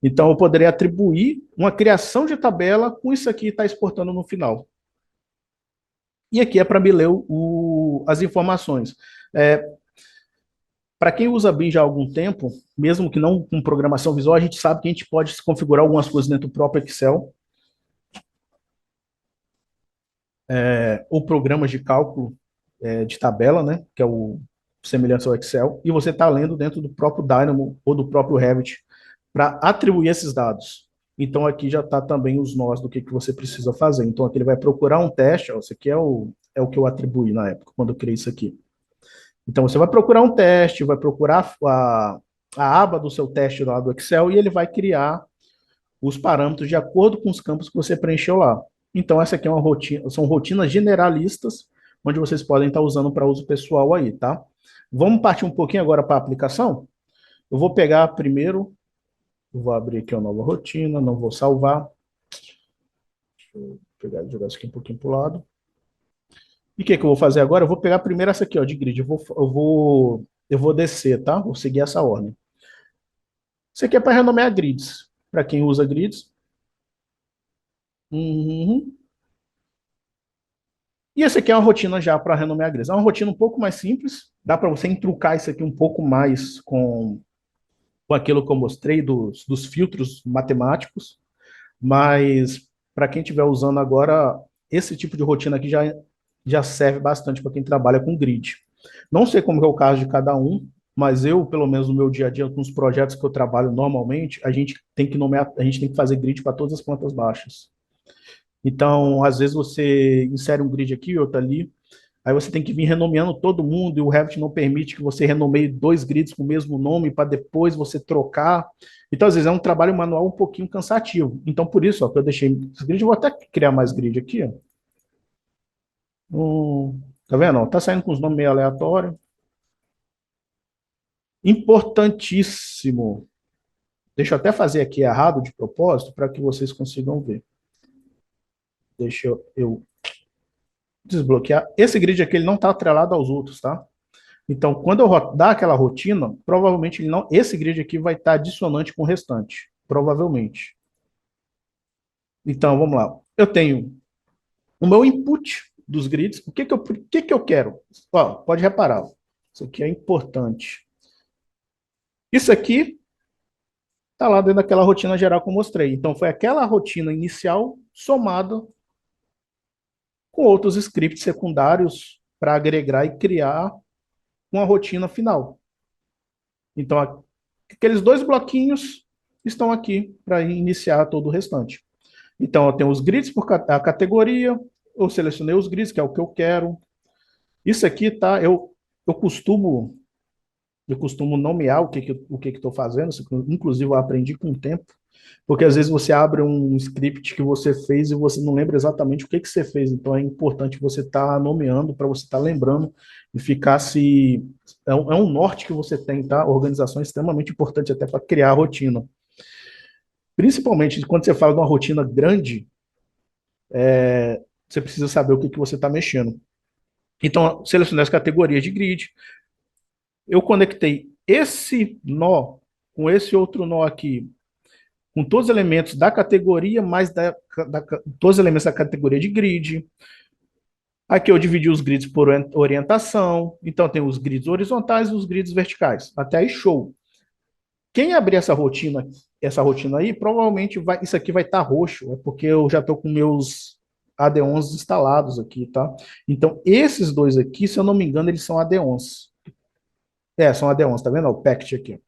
Então eu poderia atribuir uma criação de tabela com isso aqui está exportando no final. E aqui é para me ler as informações. Para quem usa BIM já há algum tempo, mesmo que não com programação visual, a gente sabe que a gente pode configurar algumas coisas dentro do próprio Excel, ou programas de cálculo de tabela, né, que é o semelhante ao Excel, e você está lendo dentro do próprio Dynamo ou do próprio Revit para atribuir esses dados. Então aqui já está também os nós do que você precisa fazer. Então aqui ele vai procurar um teste, ó, esse aqui é o que eu atribuí na época, quando eu criei isso aqui. Então você vai procurar um teste, vai procurar a aba do seu teste lá do Excel e ele vai criar os parâmetros de acordo com os campos que você preencheu lá. Então essa aqui é uma rotina, são rotinas generalistas, onde vocês podem estar usando para uso pessoal aí, tá? Vamos partir um pouquinho agora para a aplicação? Eu vou pegar primeiro, vou abrir aqui uma nova rotina, não vou salvar. Deixa eu pegar e jogar isso aqui um pouquinho para o lado. E o que eu vou fazer agora? Eu vou pegar primeiro essa aqui, ó, de grid. Eu vou descer, tá? Vou seguir essa ordem. Isso aqui é para renomear grids. Para quem usa grids. Uhum. E essa aqui é uma rotina já para renomear grids. É uma rotina um pouco mais simples, dá para você entrucar isso aqui um pouco mais com aquilo que eu mostrei dos filtros matemáticos, mas para quem estiver usando agora, esse tipo de rotina aqui já serve bastante para quem trabalha com grid. Não sei como é o caso de cada um, mas eu, pelo menos no meu dia a dia, com os projetos que eu trabalho normalmente, a gente tem que nomear, a gente tem que fazer grid para todas as plantas baixas. Então, às vezes você insere um grid aqui, outro ali, aí você tem que vir renomeando todo mundo e o Revit não permite que você renomeie dois grids com o mesmo nome para depois você trocar. Então, às vezes é um trabalho manual um pouquinho cansativo. Então, por isso, ó, que eu deixei os grids, eu vou até criar mais grid aqui, ó. Tá vendo? Ó, tá saindo com os nomes meio aleatórios. Importantíssimo. Deixa eu até fazer aqui errado de propósito para que vocês consigam ver. Deixa eu desbloquear. Esse grid aqui ele não está atrelado aos outros, tá? Então, quando eu dar aquela rotina, provavelmente ele não, esse grid aqui vai estar dissonante com o restante, provavelmente. Então, vamos lá. Eu tenho o meu input dos grids. O que que eu quero? Ó, pode reparar. Ó, isso aqui é importante. Isso aqui está lá dentro daquela rotina geral que eu mostrei. Então, foi aquela rotina inicial somada com outros scripts secundários para agregar e criar uma rotina final. Então, aqueles dois bloquinhos estão aqui para iniciar todo o restante. Então, eu tenho os grids por a categoria, eu selecionei os grids, que é o que eu quero. Isso aqui, tá? Eu costumo eu costumo nomear o que estou fazendo, inclusive eu aprendi com o tempo, porque às vezes você abre um script que você fez e você não lembra exatamente o que você fez, então é importante você estar nomeando para você estar lembrando e ficar se... É um norte que você tem, tá? A organização é extremamente importante até para criar a rotina. Principalmente quando você fala de uma rotina grande, você precisa saber o que você está mexendo. Então, selecionei as categorias de grid, eu conectei esse nó com esse outro nó aqui, com todos os elementos da categoria, mais todos os elementos da categoria de grid. Aqui eu dividi os grids por orientação, então tem os grids horizontais e os grids verticais. Até aí, show. Quem abrir essa rotina aí, provavelmente isso aqui vai estar roxo, é porque eu já estou com meus AD11 instalados aqui, tá? Então, esses dois aqui, se eu não me engano, eles são AD11. São AD11, tá vendo? O packet aqui.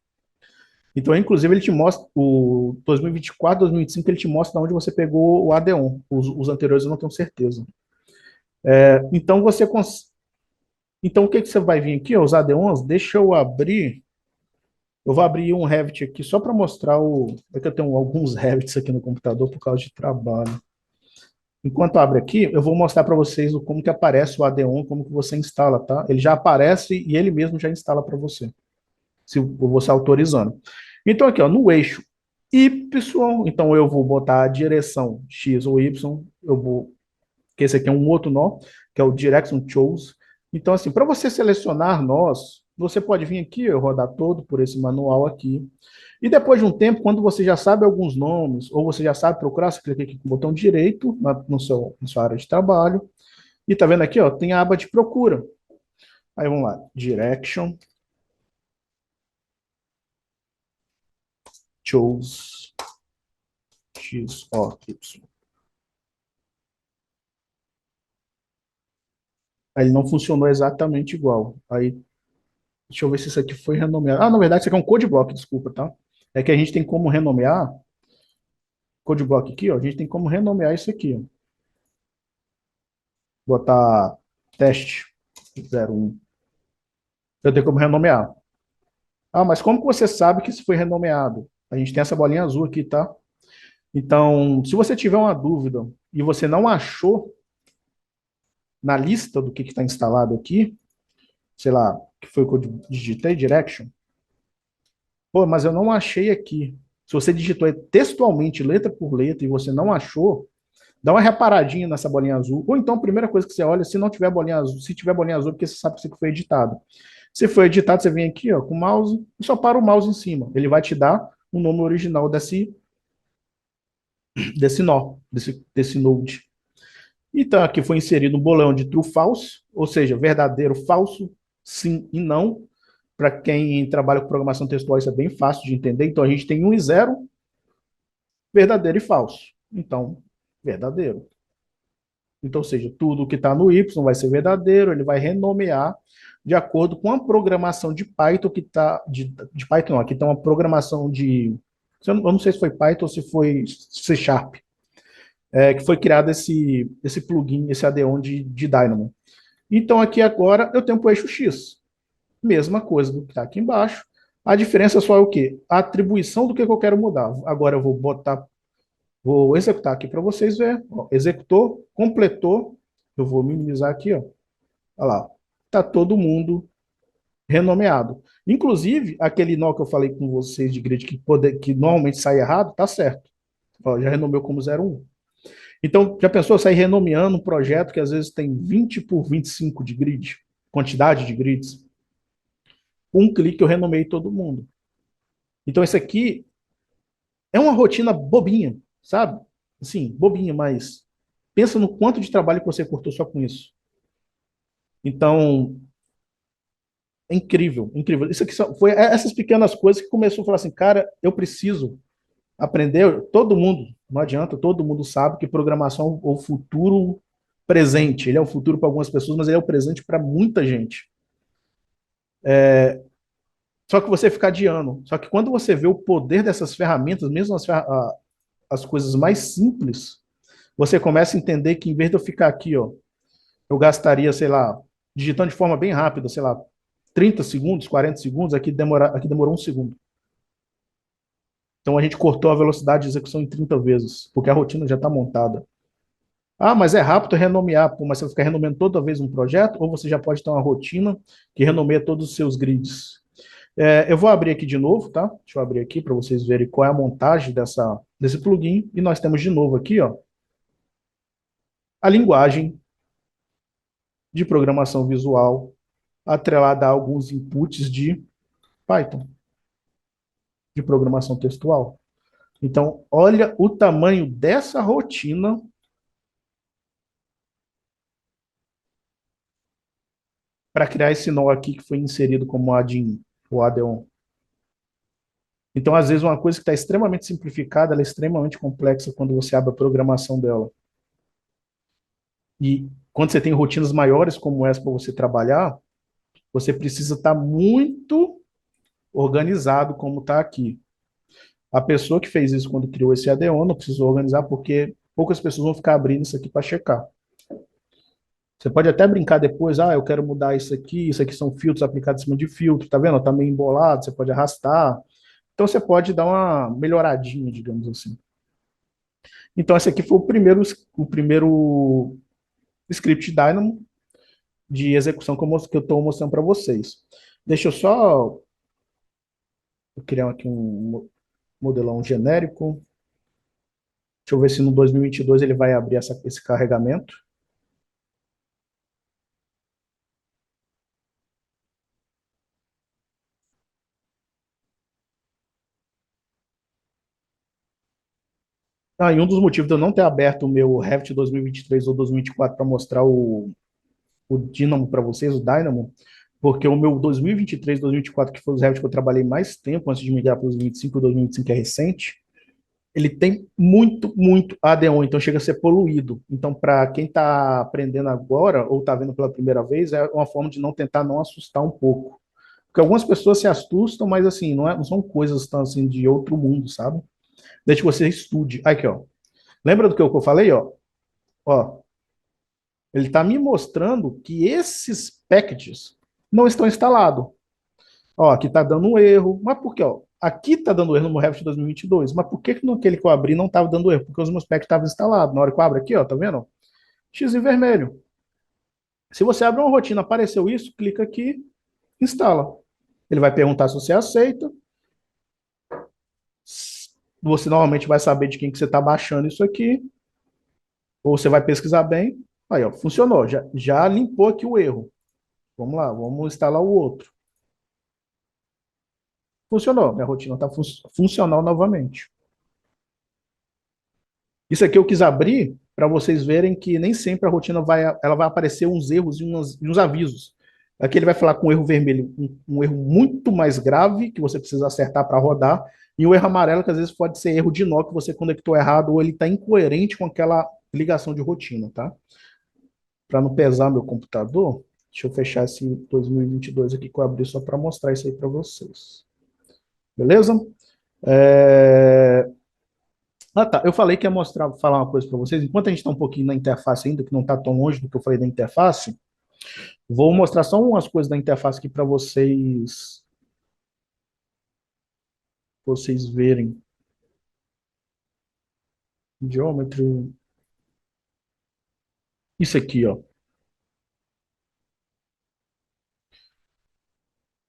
Então, inclusive, ele te mostra, o 2024, 2025, ele te mostra onde você pegou o AD1. Os anteriores eu não tenho certeza. Então, então, o que você vai vir aqui, ó, os AD11? Deixa eu abrir. Eu vou abrir um Revit aqui só para mostrar o... É que eu tenho alguns Revits aqui no computador por causa de trabalho. Enquanto abre aqui, eu vou mostrar para vocês como que aparece o AD1, como que você instala, tá? Ele já aparece e ele mesmo já instala para você, se você autorizando. Então, aqui, ó, no eixo Y, então eu vou botar a direção X ou Y, que esse aqui é um outro nó, que é o Direction Chose. Então, assim, para você selecionar nós, você pode vir aqui, eu rodar todo por esse manual aqui. E depois de um tempo, quando você já sabe alguns nomes, ou você já sabe procurar, você clica aqui com o botão direito na sua área de trabalho. E tá vendo aqui, ó, tem a aba de procura. Aí vamos lá, Direction Chose X, O, Y. Aí ele não funcionou exatamente igual. Aí, deixa eu ver se isso aqui foi renomeado. Na verdade, isso aqui é um code block, desculpa, tá? É que a gente tem como renomear, code block aqui, ó, a gente tem como renomear isso aqui, ó. Botar teste 01. Eu tenho como renomear. Mas como que você sabe que isso foi renomeado? A gente tem essa bolinha azul aqui, tá? Então, se você tiver uma dúvida e você não achou na lista do que está instalado aqui, sei lá, que foi o que eu digitei, Direction, pô, mas eu não achei aqui. Se você digitou textualmente, letra por letra, e você não achou, dá uma reparadinha nessa bolinha azul. Ou então, a primeira coisa que você olha, se não tiver bolinha azul, se tiver bolinha azul, porque você sabe que isso aqui foi editado. Se foi editado, você vem aqui, ó, com o mouse, e só para o mouse em cima. Ele vai te dar o nome original desse nó, desse node. Então, aqui foi inserido um bolão de true false, ou seja, verdadeiro, falso, sim e não. Para quem trabalha com programação textual, isso é bem fácil de entender. Então, a gente tem um e zero, verdadeiro e falso. Então, verdadeiro. Então, ou seja, tudo que está no Y vai ser verdadeiro, ele vai renomear de acordo com a programação de Python que está. De Python, não, aqui está uma programação de. Eu não sei se foi Python ou se foi C Sharp, que foi criado esse plugin, esse add-on de Dynamo. Então, aqui agora eu tenho para o eixo X. Mesma coisa do que está aqui embaixo. A diferença só é o quê? A atribuição do que eu quero mudar. Agora eu vou executar aqui para vocês verem. Ó, executou, completou. Eu vou minimizar aqui, ó. Olha lá. Está todo mundo renomeado. Inclusive, aquele nó que eu falei com vocês de grid que normalmente sai errado, tá certo. Ó, já renomeou como 01. Então, já pensou sair renomeando um projeto que às vezes tem 20 por 25 de grid, quantidade de grids? Um clique eu renomei todo mundo. Então, esse aqui é uma rotina bobinha, sabe? Assim, bobinha, mas pensa no quanto de trabalho que você cortou só com isso. Então, é incrível, incrível. Isso aqui foi essas pequenas coisas que começou a falar assim, cara, eu preciso aprender. Todo mundo, não adianta, todo mundo sabe que programação é o futuro presente. Ele é o futuro para algumas pessoas, mas ele é o presente para muita gente. Só que você fica adiando. Só que quando você vê o poder dessas ferramentas, mesmo as coisas mais simples, você começa a entender que em vez de eu ficar aqui, ó, eu gastaria, sei lá, digitando de forma bem rápida, sei lá, 30 segundos, 40 segundos, aqui demorou um segundo. Então a gente cortou a velocidade de execução em 30 vezes, porque a rotina já está montada. Ah, mas é rápido renomear, pô, mas você vai ficar renomeando toda vez um projeto, ou você já pode ter uma rotina que renomeia todos os seus grids. Eu vou abrir aqui de novo, tá? Deixa eu abrir aqui para vocês verem qual é a montagem desse plugin. E nós temos de novo aqui, ó, a linguagem de programação visual atrelada a alguns inputs de Python, de programação textual. Então, olha o tamanho dessa rotina para criar esse nó aqui que foi inserido como add-in, o add-on. Então, às vezes, uma coisa que está extremamente simplificada, ela é extremamente complexa quando você abre a programação dela. E quando você tem rotinas maiores como essa para você trabalhar, você precisa estar muito organizado como está aqui. A pessoa que fez isso quando criou esse add-on não precisou organizar porque poucas pessoas vão ficar abrindo isso aqui para checar. Você pode até brincar depois, eu quero mudar isso aqui são filtros aplicados em cima de filtro, tá vendo? Tá meio embolado, você pode arrastar. Então você pode dar uma melhoradinha, digamos assim. Então esse aqui foi o primeiro script Dynamo de execução que eu estou mostrando para vocês. Deixa eu só criar aqui um modelão genérico. Deixa eu ver se no 2022 ele vai abrir esse carregamento. E um dos motivos de eu não ter aberto o meu Revit 2023 ou 2024 para mostrar o Dynamo para vocês, o Dynamo, porque o meu 2023, 2024, que foi os Revit que eu trabalhei mais tempo antes de migrar para os 2025, o 2025 é recente, ele tem muito, muito AD1, então chega a ser poluído. Então, para quem está aprendendo agora ou está vendo pela primeira vez, é uma forma de não tentar não assustar um pouco. Porque algumas pessoas se assustam, mas assim, não são coisas tão assim de outro mundo, sabe? Deixa que você estude. Aqui, ó. Lembra do que eu falei, ó? Ó, ele está me mostrando que esses packages não estão instalados. Ó, aqui está dando um erro. Mas por quê? Ó? Aqui está dando erro no Revit 2022. Mas por que que naquele que eu abri não estava dando erro? Porque os meus packs estavam instalados. Na hora que eu abro aqui, ó, tá vendo? X em vermelho. Se você abre uma rotina, apareceu isso, clica aqui, instala. Ele vai perguntar se você aceita. Você normalmente vai saber de quem que você está baixando isso aqui. Ou você vai pesquisar bem. Aí, ó, funcionou. Já limpou aqui o erro. Vamos lá, vamos instalar o outro. Funcionou. Minha rotina está funcional novamente. Isso aqui eu quis abrir para vocês verem que nem sempre a rotina ela vai aparecer uns erros e uns avisos. Aqui ele vai falar com um erro vermelho, um erro muito mais grave, que você precisa acertar para rodar, e o erro amarelo, que às vezes pode ser erro de nó, que você conectou errado, ou ele está incoerente com aquela ligação de rotina, tá? Para não pesar meu computador, deixa eu fechar esse 2022 aqui que eu abri só para mostrar isso aí para vocês. Beleza? É... Ah, tá. Eu falei que ia falar uma coisa para vocês. Enquanto a gente está um pouquinho na interface ainda, que não está tão longe do que eu falei da interface, vou mostrar só umas coisas da interface aqui para vocês verem. Geometry. Isso aqui, ó.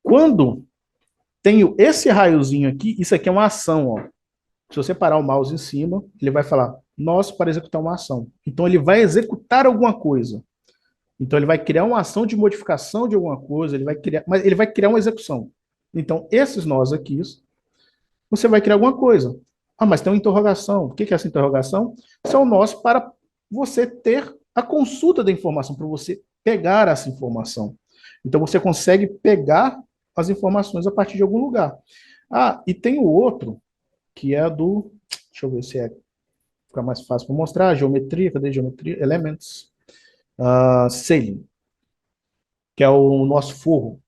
Quando tenho esse raiozinho aqui, isso aqui é uma ação, ó. Se você parar o mouse em cima, ele vai falar, nós para executar uma ação. Então ele vai executar alguma coisa. Então ele vai criar uma ação de modificação de alguma coisa, mas ele vai criar uma execução. Então esses nós aqui, você vai criar alguma coisa. Ah, mas tem uma interrogação. O que é essa interrogação? São nós para você ter a consulta da informação, para você pegar essa informação. Então você consegue pegar as informações a partir de algum lugar. Ah, e tem o outro, que é do. Deixa eu ver se fica mais fácil para mostrar. Geometria, cadê geometria? Elements. Sailing, que é o nosso forro.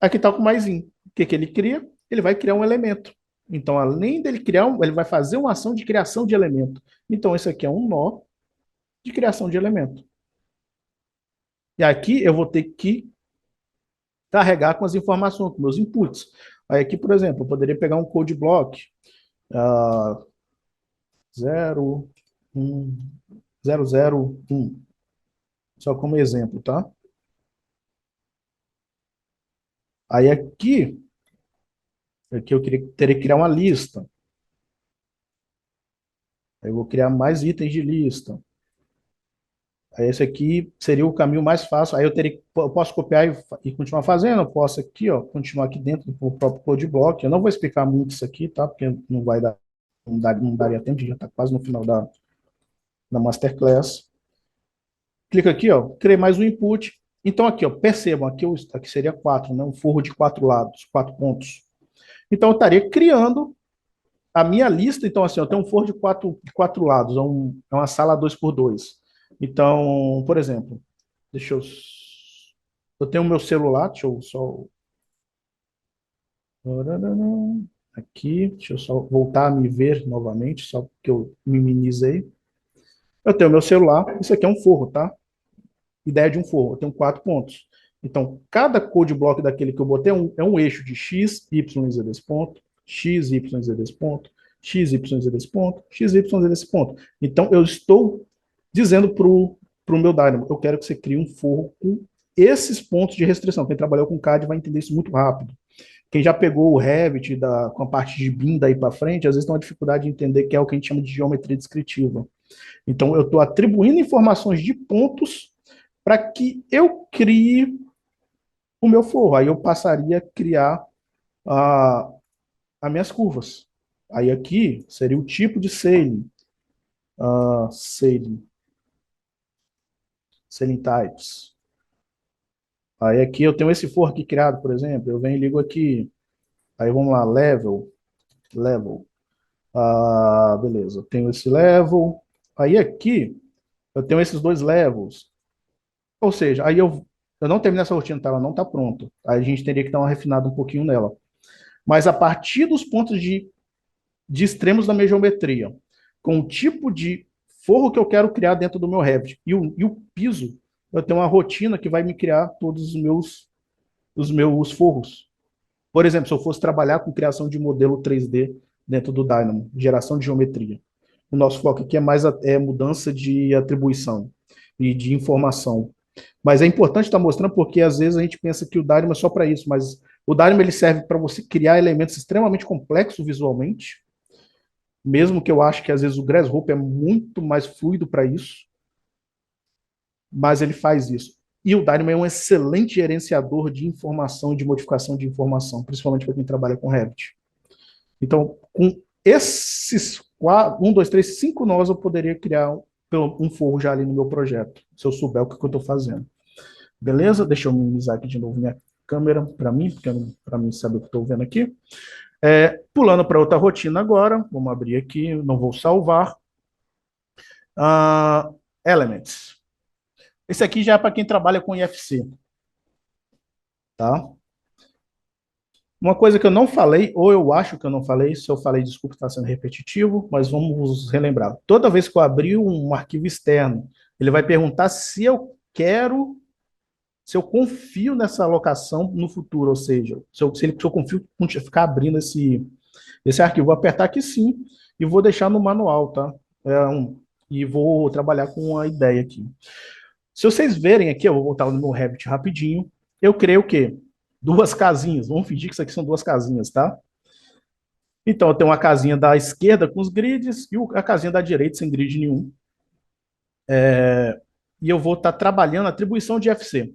Aqui está com o maisinho. O que ele cria? Ele vai criar um elemento. Então, além dele criar, ele vai fazer uma ação de criação de elemento. Então, esse aqui é um nó de criação de elemento. E aqui eu vou ter que carregar com as informações, com meus inputs. Aí aqui, por exemplo, eu poderia pegar um code block 0, 1, 0, 0, 1. Só como exemplo, tá? Aí aqui eu teria que criar uma lista. Aí eu vou criar mais itens de lista. Aí esse aqui seria o caminho mais fácil. Aí eu posso copiar e continuar fazendo. Eu posso aqui, ó, continuar aqui dentro do próprio code block. Eu não vou explicar muito isso aqui, tá? Porque não vai dar, não daria tempo, a gente já está quase no final da masterclass. Clica aqui, ó, criei mais um input. Então aqui, ó, percebam, aqui seria 4, né? Um forro de 4 lados, 4 pontos. Então eu estaria criando a minha lista. Então assim, eu tenho um forro de 4 lados, é uma sala 2x2. Então, por exemplo, deixa eu tenho o meu celular, deixa eu só aqui, deixa eu só voltar a me ver novamente, só porque eu minimizei. Eu tenho o meu celular, isso aqui é um forro, tá? Ideia de um forro, eu tenho 4 pontos. Então, cada code block daquele que eu botei é um eixo de x, y e z desse ponto, x, y, z desse ponto, x, y, z desse ponto, x, y, z desse ponto. Então, eu estou dizendo para o meu Dynamo, eu quero que você crie um forro com esses pontos de restrição. Quem trabalhou com CAD vai entender isso muito rápido. Quem já pegou o Revit com a parte de BIM daí para frente, às vezes tem uma dificuldade de entender que é o que a gente chama de geometria descritiva. Então, eu estou atribuindo informações de pontos para que eu crie o meu forro. Aí eu passaria a criar as minhas curvas. Aí aqui seria o tipo de sailing. Sailing types. Aí aqui eu tenho esse forro aqui criado, por exemplo. Eu venho e ligo aqui. Aí vamos lá, level. Beleza, eu tenho esse level. Aí aqui eu tenho esses dois levels. Ou seja, aí eu não terminei essa rotina, tá? Ela não está pronta. Aí a gente teria que dar uma refinada um pouquinho nela. Mas a partir dos pontos de extremos da minha geometria, com o tipo de forro que eu quero criar dentro do meu Revit e o piso, eu tenho uma rotina que vai me criar todos os meus forros. Por exemplo, se eu fosse trabalhar com criação de modelo 3D dentro do Dynamo, geração de geometria. O nosso foco aqui é mais mudança de atribuição e de informação. Mas é importante estar mostrando porque às vezes a gente pensa que o Dynamo é só para isso, mas o Dynamo ele serve para você criar elementos extremamente complexos visualmente, mesmo que eu acho que às vezes o Grasshopper é muito mais fluido para isso, mas ele faz isso. E o Dynamo é um excelente gerenciador de informação, de modificação de informação, principalmente para quem trabalha com Revit. Então, com esses 1, 2, 3, 5 nós, eu poderia criar um forro já ali no meu projeto, se eu souber o que eu estou fazendo. Beleza? Deixa eu minimizar aqui de novo minha câmera para mim, porque para mim saber o que eu estou vendo aqui. Pulando para outra rotina agora, vamos abrir aqui, não vou salvar. Elements. Esse aqui já é para quem trabalha com IFC, tá? Uma coisa que eu não falei, ou eu acho que eu não falei, se eu falei, desculpa, está sendo repetitivo, mas vamos relembrar. Toda vez que eu abrir um arquivo externo, ele vai perguntar se eu quero, se eu confio nessa alocação no futuro, ou seja, se eu confio em ficar abrindo esse arquivo. Vou apertar aqui sim e vou deixar no manual, tá? E vou trabalhar com a ideia aqui. Se vocês verem aqui, eu vou voltar no meu Revit rapidinho, eu criei o quê? Duas casinhas. Vamos fingir que isso aqui são duas casinhas, tá? Então, eu tenho uma casinha da esquerda com os grids e a casinha da direita sem grid nenhum. E eu vou estar trabalhando a atribuição de FC.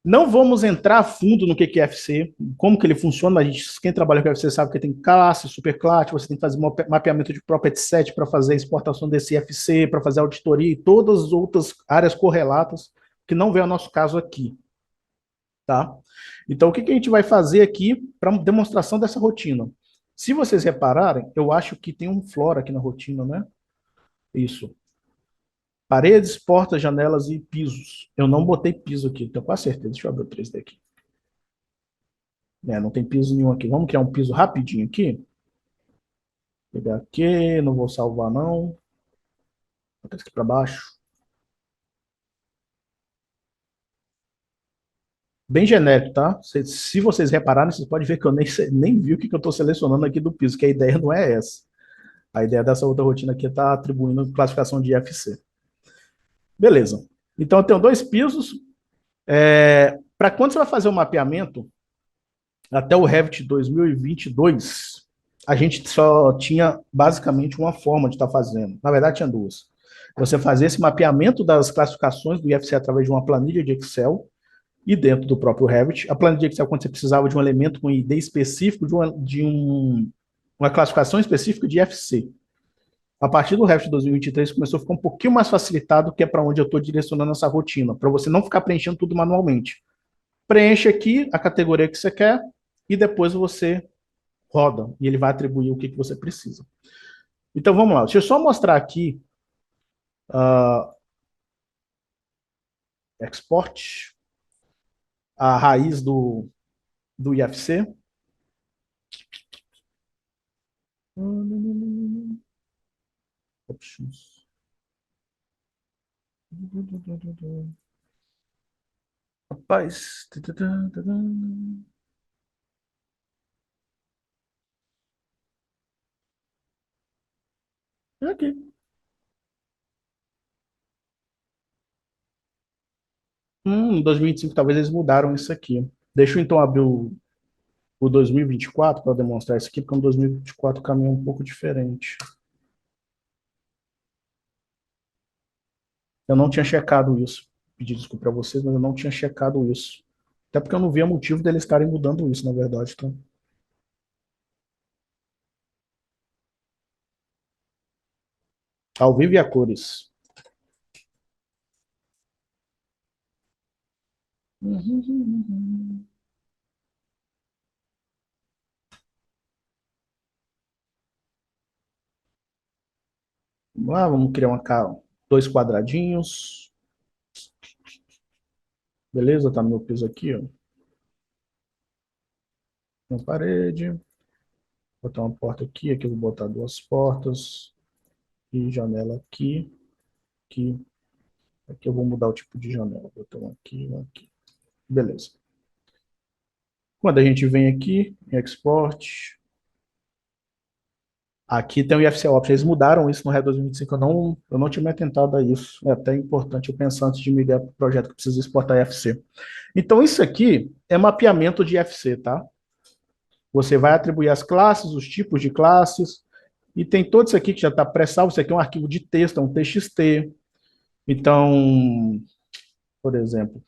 Não vamos entrar a fundo no que é FC, como que ele funciona, mas quem trabalha com FC sabe que tem classe, superclasse, você tem que fazer mapeamento de property set para fazer a exportação desse FC, para fazer auditoria e todas as outras áreas correlatas, que não vem ao nosso caso aqui. Tá? Então, o que a gente vai fazer aqui para demonstração dessa rotina? Se vocês repararem, eu acho que tem um flora aqui na rotina, né? Isso. Paredes, portas, janelas e pisos. Eu não botei piso aqui, tenho quase certeza. Deixa eu abrir o 3D aqui. Não tem piso nenhum aqui. Vamos criar um piso rapidinho aqui. Vou pegar aqui, não vou salvar não. Vou botar aqui para baixo. Bem genérico, tá? Se vocês repararem, vocês podem ver que eu nem vi o que eu estou selecionando aqui do piso, que a ideia não é essa. A ideia dessa outra rotina aqui é estar atribuindo classificação de IFC. Beleza. Então, eu tenho dois pisos. Para quando você vai fazer o mapeamento, até o Revit 2022, a gente só tinha basicamente uma forma de estar fazendo. Na verdade, tinha duas. Você fazia esse mapeamento das classificações do IFC através de uma planilha de Excel e dentro do próprio Revit. A planilha de Excel, quando você precisava de um elemento com ID específico, uma classificação específica de IFC. A partir do Revit 2023 começou a ficar um pouquinho mais facilitado, que é para onde eu estou direcionando essa rotina, para você não ficar preenchendo tudo manualmente. Preenche aqui a categoria que você quer e depois você roda e ele vai atribuir o que você precisa. Então vamos lá, deixa eu só mostrar aqui export, a raiz do IFC. Options. Rapaz. É aqui. Em 2025 talvez eles mudaram isso aqui. Deixa eu então abrir o 2024 para demonstrar isso aqui, porque o 2024 caminha um pouco diferente. Eu não tinha checado isso. Pedi desculpa para vocês, mas eu não tinha checado isso. Até porque eu não via motivo deles estarem mudando isso, na verdade. Tá? Ao vivo e a cores. Vamos lá, vamos criar dois quadradinhos. Beleza? Tá no meu piso aqui, ó. Uma parede. Vou botar uma porta aqui, aqui eu vou botar duas portas. E janela aqui, aqui. Aqui eu vou mudar o tipo de janela. Vou botar um aqui, um aqui. Beleza. Quando a gente vem aqui, em export, aqui tem o IFC Options. Eles mudaram isso no RE 2025. Eu não tinha me atentado a isso. É até importante eu pensar antes de migrar para o projeto que precisa exportar IFC. Então, isso aqui é mapeamento de IFC, tá? Você vai atribuir as classes, os tipos de classes, e tem todo isso aqui que já está pré-salvo. Isso aqui é um arquivo de texto, é um TXT. Então, por exemplo,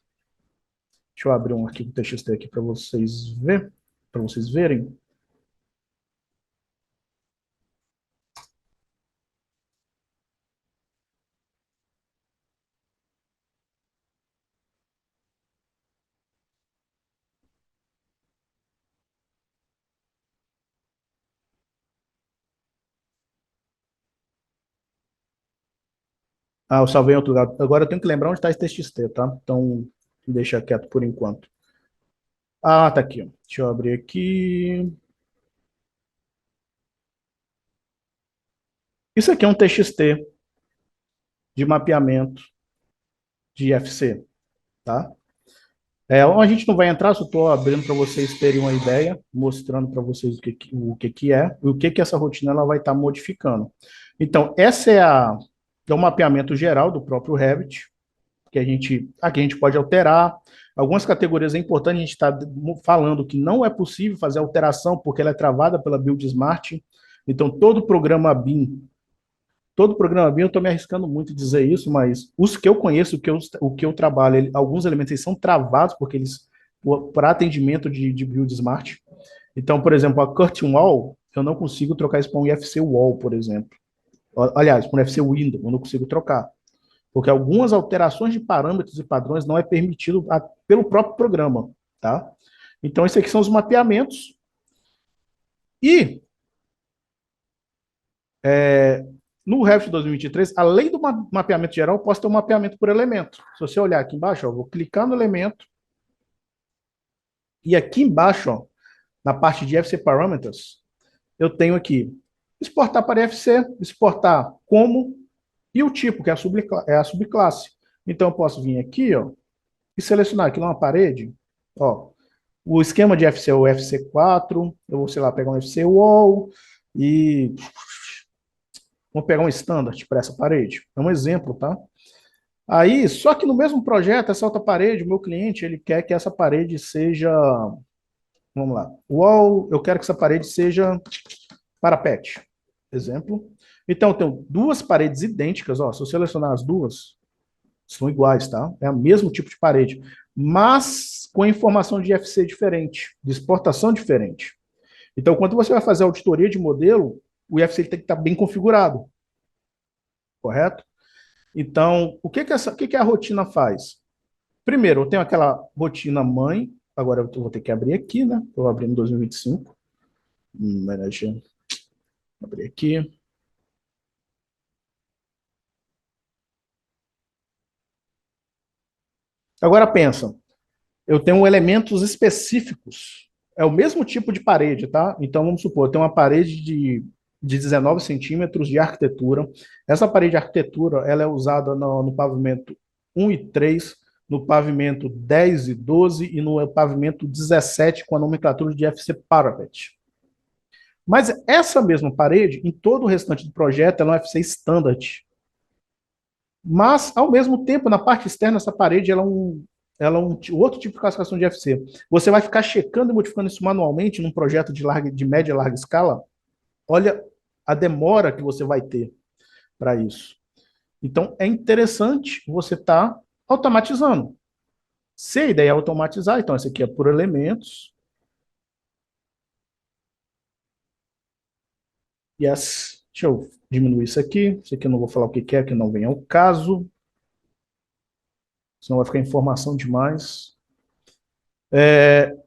deixa eu abrir um arquivo TXT aqui para vocês verem. Ah, eu salvei em outro lugar. Agora eu tenho que lembrar onde está esse TXT, tá? Então, deixa quieto por enquanto. Ah, tá aqui, ó. Deixa eu abrir aqui. Isso aqui é um TXT de mapeamento de IFC, tá? A gente não vai entrar, só estou abrindo para vocês terem uma ideia, mostrando para vocês o que é e o que essa rotina ela vai estar modificando. Então, essa é o mapeamento geral do próprio Revit, que aqui a gente pode alterar. Algumas categorias é importante a gente estar falando que não é possível fazer alteração porque ela é travada pela Build Smart. Então, todo programa BIM, eu estou me arriscando muito a dizer isso, mas os que eu conheço, o que eu trabalho, alguns elementos eles são travados, porque eles, para atendimento de Build Smart. Então, por exemplo, a Curtain Wall, eu não consigo trocar isso para um IFC Wall, por exemplo. Aliás, para um IFC Window, eu não consigo trocar. Porque algumas alterações de parâmetros e padrões não é permitido pelo próprio programa, tá? Então, esses aqui são os mapeamentos. E no Revit 2023, além do mapeamento geral, eu posso ter um mapeamento por elemento. Se você olhar aqui embaixo, ó, eu vou clicar no elemento, e aqui embaixo, ó, na parte de FC Parameters, eu tenho aqui exportar para FC, exportar como, e o tipo, que é a subclasse. Então, eu posso vir aqui, ó, e selecionar aqui numa parede, ó, o esquema de FC é o FC4, eu vou, sei lá, pegar um FC Wall e vamos pegar um standard para essa parede. É um exemplo, tá? Aí, só que no mesmo projeto, essa outra parede, o meu cliente, ele quer que essa parede seja, vamos lá, wall, eu quero que essa parede seja parapet, exemplo. Então, eu tenho duas paredes idênticas, ó, se eu selecionar as duas, são iguais, tá? É o mesmo tipo de parede, mas com informação de FC diferente, de exportação diferente. Então, quando você vai fazer a auditoria de modelo, o IFC tem que estar bem configurado, correto? Então, o que a rotina faz? Primeiro, eu tenho aquela rotina mãe, agora eu vou ter que abrir aqui, né? Estou abrindo em 2025. Deixa eu abrir aqui. Agora pensa, eu tenho elementos específicos. É o mesmo tipo de parede, tá? Então, vamos supor, eu tenho uma parede de 19 centímetros de arquitetura. Essa parede de arquitetura, ela é usada no pavimento 1 e 3, no pavimento 10 e 12 e no pavimento 17 com a nomenclatura de FC Parapet. Mas essa mesma parede, em todo o restante do projeto, ela é um FC Standard. Mas, ao mesmo tempo, na parte externa, essa parede ela é um outro tipo de classificação de FC. Você vai ficar checando e modificando isso manualmente num projeto de média e larga escala? Olha a demora que você vai ter para isso. Então, é interessante você estar automatizando. Se a ideia é automatizar, então, esse aqui é por elementos. Yes. Deixa eu diminuir isso aqui. Isso aqui eu não vou falar o que é, que não vem ao caso. Senão vai ficar informação demais.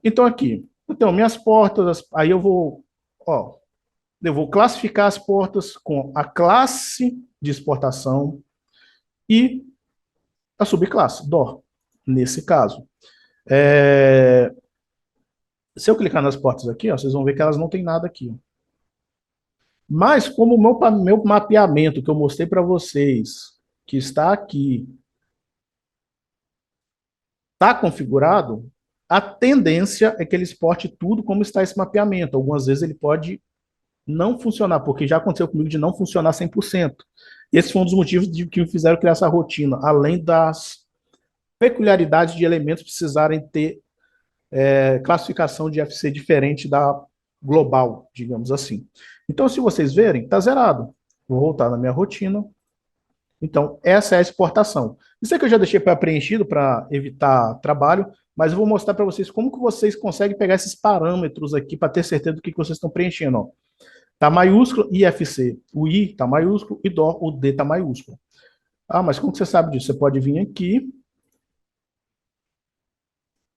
Então, aqui. Então, minhas portas, aí eu vou classificar as portas com a classe de exportação e a subclasse, DOR, nesse caso. Se eu clicar nas portas aqui, ó, vocês vão ver que elas não têm nada aqui. Mas, como o meu mapeamento que eu mostrei para vocês, que está aqui, está configurado, a tendência é que ele exporte tudo como está esse mapeamento. Algumas vezes ele pode não funcionar, porque já aconteceu comigo de não funcionar 100%. Esse foi um dos motivos que me fizeram criar essa rotina, além das peculiaridades de elementos precisarem ter classificação de FC diferente da global, digamos assim. Então, se vocês verem, está zerado. Vou voltar na minha rotina. Então, essa é a exportação. Isso aqui eu já deixei pré-preenchido para evitar trabalho, mas eu vou mostrar para vocês como que vocês conseguem pegar esses parâmetros aqui para ter certeza do que vocês estão preenchendo. Ó. Tá maiúsculo IFC, o I tá maiúsculo e o D tá maiúsculo. Ah, mas como que você sabe disso? Você pode vir aqui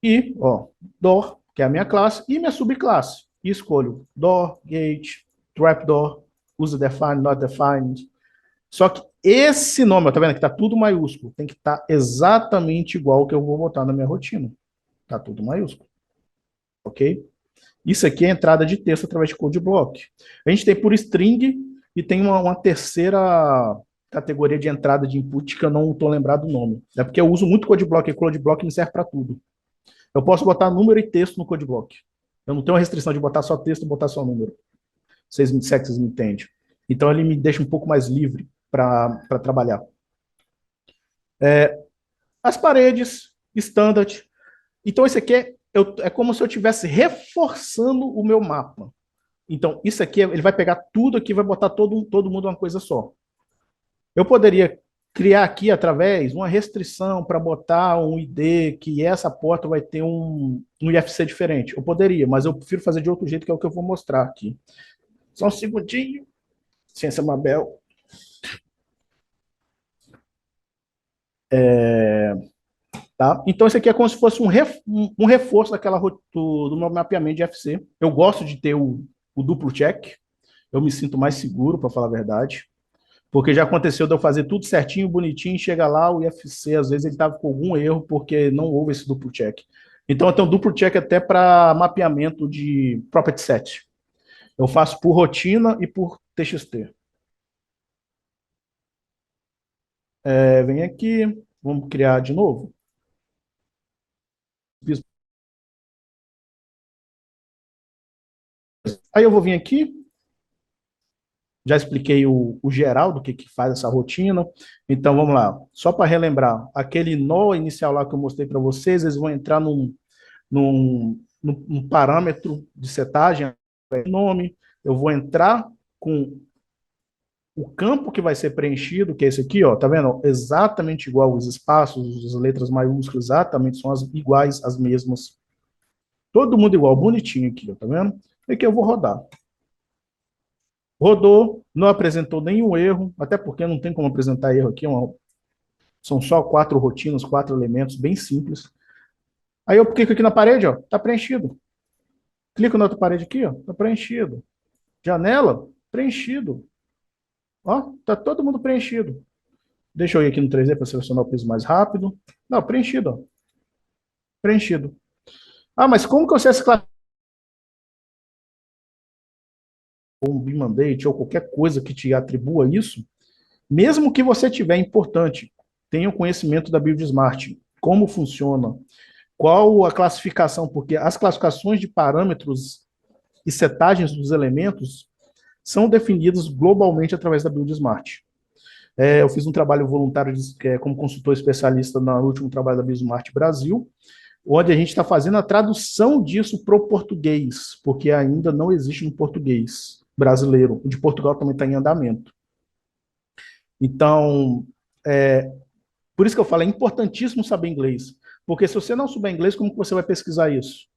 e, ó, DOR, que é a minha classe, e minha subclasse. E escolho DOR, Gate, Trapdoor, User Defined, Not Defined. Só que esse nome, ó, tá vendo que tá tudo maiúsculo, tem que estar exatamente igual que eu vou botar na minha rotina. Tá tudo maiúsculo, ok? Isso aqui é entrada de texto através de code block. A gente tem por string e tem uma terceira categoria de entrada de input que eu não estou lembrado do nome. É porque eu uso muito code block e code block me serve para tudo. Eu posso botar número e texto no code block. Eu não tenho a restrição de botar só texto e botar só número. Vocês me entendem. Então ele me deixa um pouco mais livre para trabalhar. As paredes, standard. Então isso aqui é como se eu estivesse reforçando o meu mapa. Então, isso aqui, ele vai pegar tudo aqui e vai botar todo mundo uma coisa só. Eu poderia criar aqui, através, uma restrição para botar um ID, que essa porta vai ter um IFC diferente. Eu poderia, mas eu prefiro fazer de outro jeito, que é o que eu vou mostrar aqui. Só um segundinho. Ciência Mabel. Tá? Então, isso aqui é como se fosse um reforço do meu mapeamento de IFC. Eu gosto de ter o duplo check. Eu me sinto mais seguro, para falar a verdade. Porque já aconteceu de eu fazer tudo certinho, bonitinho, chega lá, o IFC, às vezes ele estava com algum erro, porque não houve esse duplo check. Então, eu tenho duplo check até para mapeamento de property set. Eu faço por rotina e por TXT. Vem aqui, vamos criar de novo. Aí eu vou vir aqui, já expliquei o geral do que faz essa rotina. Então, vamos lá. Só para relembrar, aquele nó inicial lá que eu mostrei para vocês, eles vão entrar num parâmetro de setagem, nome, eu vou entrar com o campo que vai ser preenchido, que é esse aqui, ó, tá vendo? Exatamente igual, os espaços, as letras maiúsculas, exatamente são iguais, as mesmas. Todo mundo igual, bonitinho aqui, ó, tá vendo? E aqui eu vou rodar. Rodou, não apresentou nenhum erro, até porque não tem como apresentar erro aqui, são só 4 rotinas, 4 elementos, bem simples. Aí eu clico aqui na parede, ó, tá preenchido. Clico na outra parede aqui, ó, tá preenchido. Janela, preenchido. Ó, tá todo mundo preenchido. Deixa eu ir aqui no 3D para selecionar o piso mais rápido. Não, preenchido, ó. Preenchido. Ah, mas como que você se classifica um BIM mandate ou qualquer coisa que te atribua isso? Mesmo que você tiver importante, tenha o conhecimento da Build Smart, como funciona, qual a classificação, porque as classificações de parâmetros e setagens dos elementos são definidas globalmente através da Build Smart. Eu fiz um trabalho voluntário como consultor especialista no último trabalho da Build Smart Brasil, onde a gente está fazendo a tradução disso para o português, porque ainda não existe no português brasileiro. O de Portugal também está em andamento. Então, por isso que eu falo, é importantíssimo saber inglês. Porque se você não souber inglês, como que você vai pesquisar isso?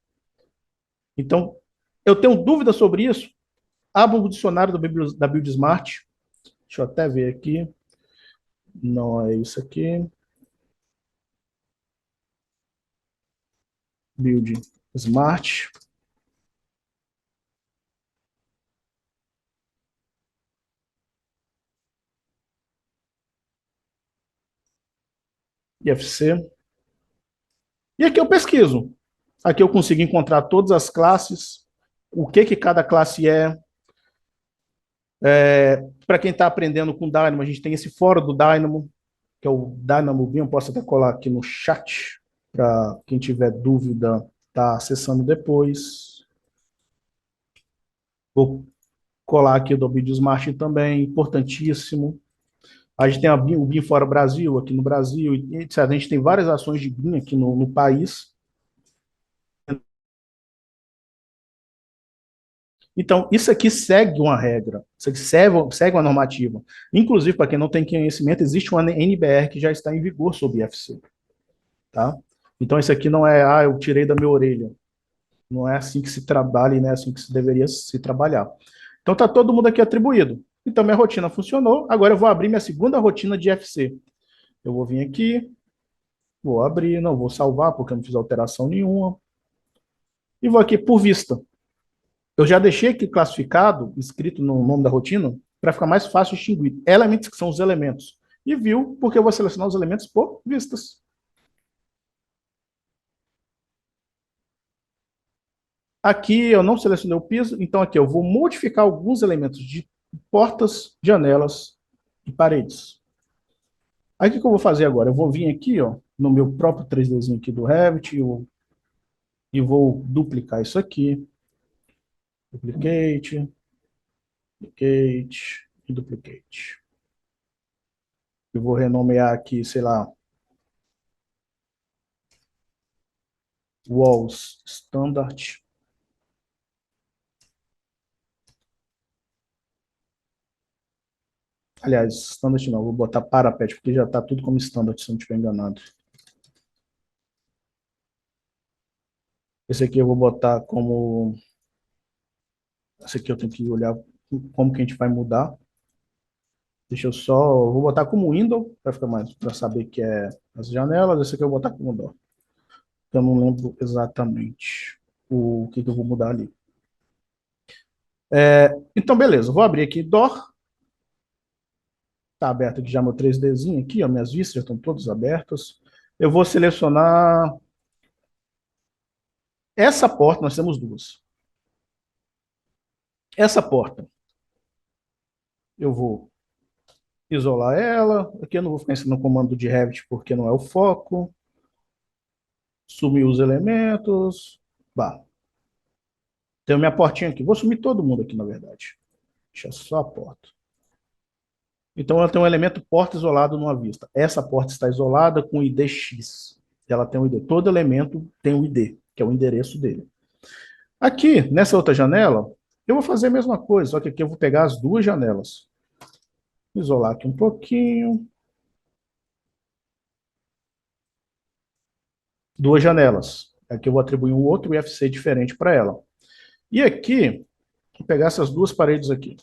Então, eu tenho dúvida sobre isso, abra o dicionário da Build Smart. Deixa eu até ver aqui. Não é isso aqui. Build Smart. IFC. E aqui eu pesquiso. Aqui eu consigo encontrar todas as classes, o que cada classe é. Para quem está aprendendo com Dynamo, a gente tem esse fórum do Dynamo, que é o Dynamo BIM. Eu posso até colar aqui no chat, para quem tiver dúvida, tá acessando depois. Vou colar aqui do Build Smart também, importantíssimo. A gente tem o BIM Fora Brasil, aqui no Brasil, etc. A gente tem várias ações de BIM aqui no país. Então, isso aqui segue uma regra, isso aqui segue uma normativa. Inclusive, para quem não tem conhecimento, existe uma NBR que já está em vigor sobre IFC. Tá? Então, isso aqui não é, eu tirei da minha orelha. Não é assim que se trabalha e não é assim que se deveria se trabalhar. Então, está todo mundo aqui atribuído. Então, minha rotina funcionou. Agora eu vou abrir minha segunda rotina de IFC. Eu vou vir aqui, vou abrir, não vou salvar porque eu não fiz alteração nenhuma. E vou aqui por vista. Eu já deixei aqui classificado, escrito no nome da rotina, para ficar mais fácil distinguir. Elementos que são os elementos. E view, porque eu vou selecionar os elementos por vistas. Aqui eu não selecionei o piso, então aqui eu vou modificar alguns elementos de portas, janelas e paredes. Aí o que eu vou fazer agora? Eu vou vir aqui, ó, no meu próprio 3Dzinho aqui do Revit e vou duplicar isso aqui. Duplicate, duplicate e duplicate. Eu vou renomear aqui, sei lá, walls standard. Aliás, standard não, vou botar parapet, porque já está tudo como standard, se não estiver enganado. Esse aqui eu vou botar como... Esse aqui eu tenho que olhar como que a gente vai mudar. Deixa eu só... Vou botar como window, para ficar mais... Para saber que é as janelas. Esse aqui eu vou botar como door. Eu não lembro exatamente o que eu vou mudar ali. Então, beleza. Vou abrir aqui door. Está aberto aqui já meu 3Dzinho aqui, ó, minhas vistas já estão todas abertas. Eu vou selecionar essa porta, nós temos duas. Essa porta, eu vou isolar ela. Aqui eu não vou ficar ensinando o comando de Revit porque não é o foco. Sumir os elementos. Bah. Tenho minha portinha aqui. Vou sumir todo mundo aqui, na verdade. Deixa só a porta. Então ela tem um elemento porta isolado numa vista. Essa porta está isolada com ID X. Ela tem um ID. Todo elemento tem um ID, que é o endereço dele. Aqui, nessa outra janela, eu vou fazer a mesma coisa, só que aqui eu vou pegar as duas janelas. Isolar aqui um pouquinho. Duas janelas. Aqui eu vou atribuir um outro IFC diferente para ela. E aqui, vou pegar essas duas paredes aqui.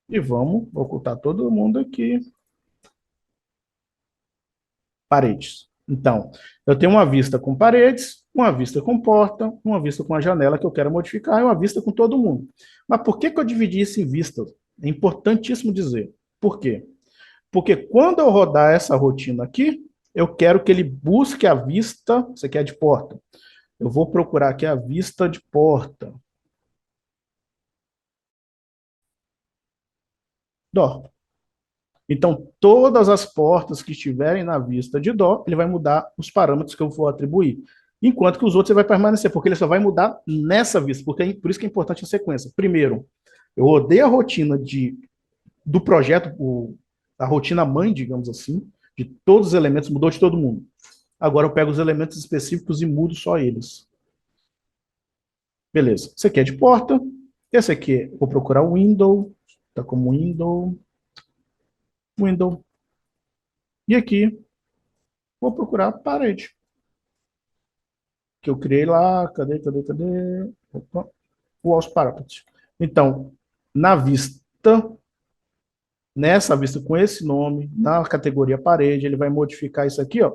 E vamos ocultar todo mundo aqui. Paredes. Então, eu tenho uma vista com paredes, uma vista com porta, uma vista com a janela que eu quero modificar e uma vista com todo mundo. Mas por que eu dividi isso em vistas? É importantíssimo dizer. Por quê? Porque quando eu rodar essa rotina aqui, eu quero que ele busque a vista, isso aqui é de porta. Eu vou procurar aqui a vista de porta. Dó. Então, todas as portas que estiverem na vista de Dó, ele vai mudar os parâmetros que eu vou atribuir. Enquanto que os outros ele vai permanecer, porque ele só vai mudar nessa vista. Por isso que é importante a sequência. Primeiro, eu rodei a rotina do projeto, a rotina mãe, digamos assim, de todos os elementos, mudou de todo mundo. Agora eu pego os elementos específicos e mudo só eles. Beleza. Esse aqui é de porta. Esse aqui, vou procurar o window. Está como window. Window. E aqui, vou procurar parede. Que eu criei lá. Cadê? Opa. Walls Parapet. Então, na vista, nessa vista com esse nome, na categoria parede, ele vai modificar isso aqui, ó.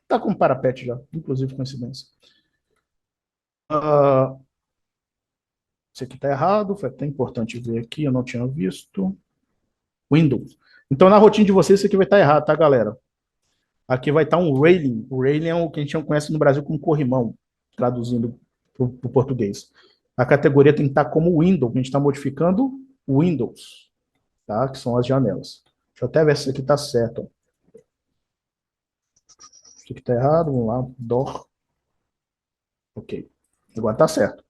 Tá com parapet já, inclusive coincidência. Isso aqui tá errado, foi até importante ver aqui, eu não tinha visto. Windows. Então, na rotina de vocês, isso aqui vai estar errado, tá, galera? Aqui vai estar um railing. O railing é o que a gente conhece no Brasil como corrimão, traduzindo para o português. A categoria tem que estar como window, a gente está modificando Windows, tá? Que são as janelas. Deixa eu até ver se isso aqui está certo. Isso aqui está errado, vamos lá. Door. Ok. Agora está certo.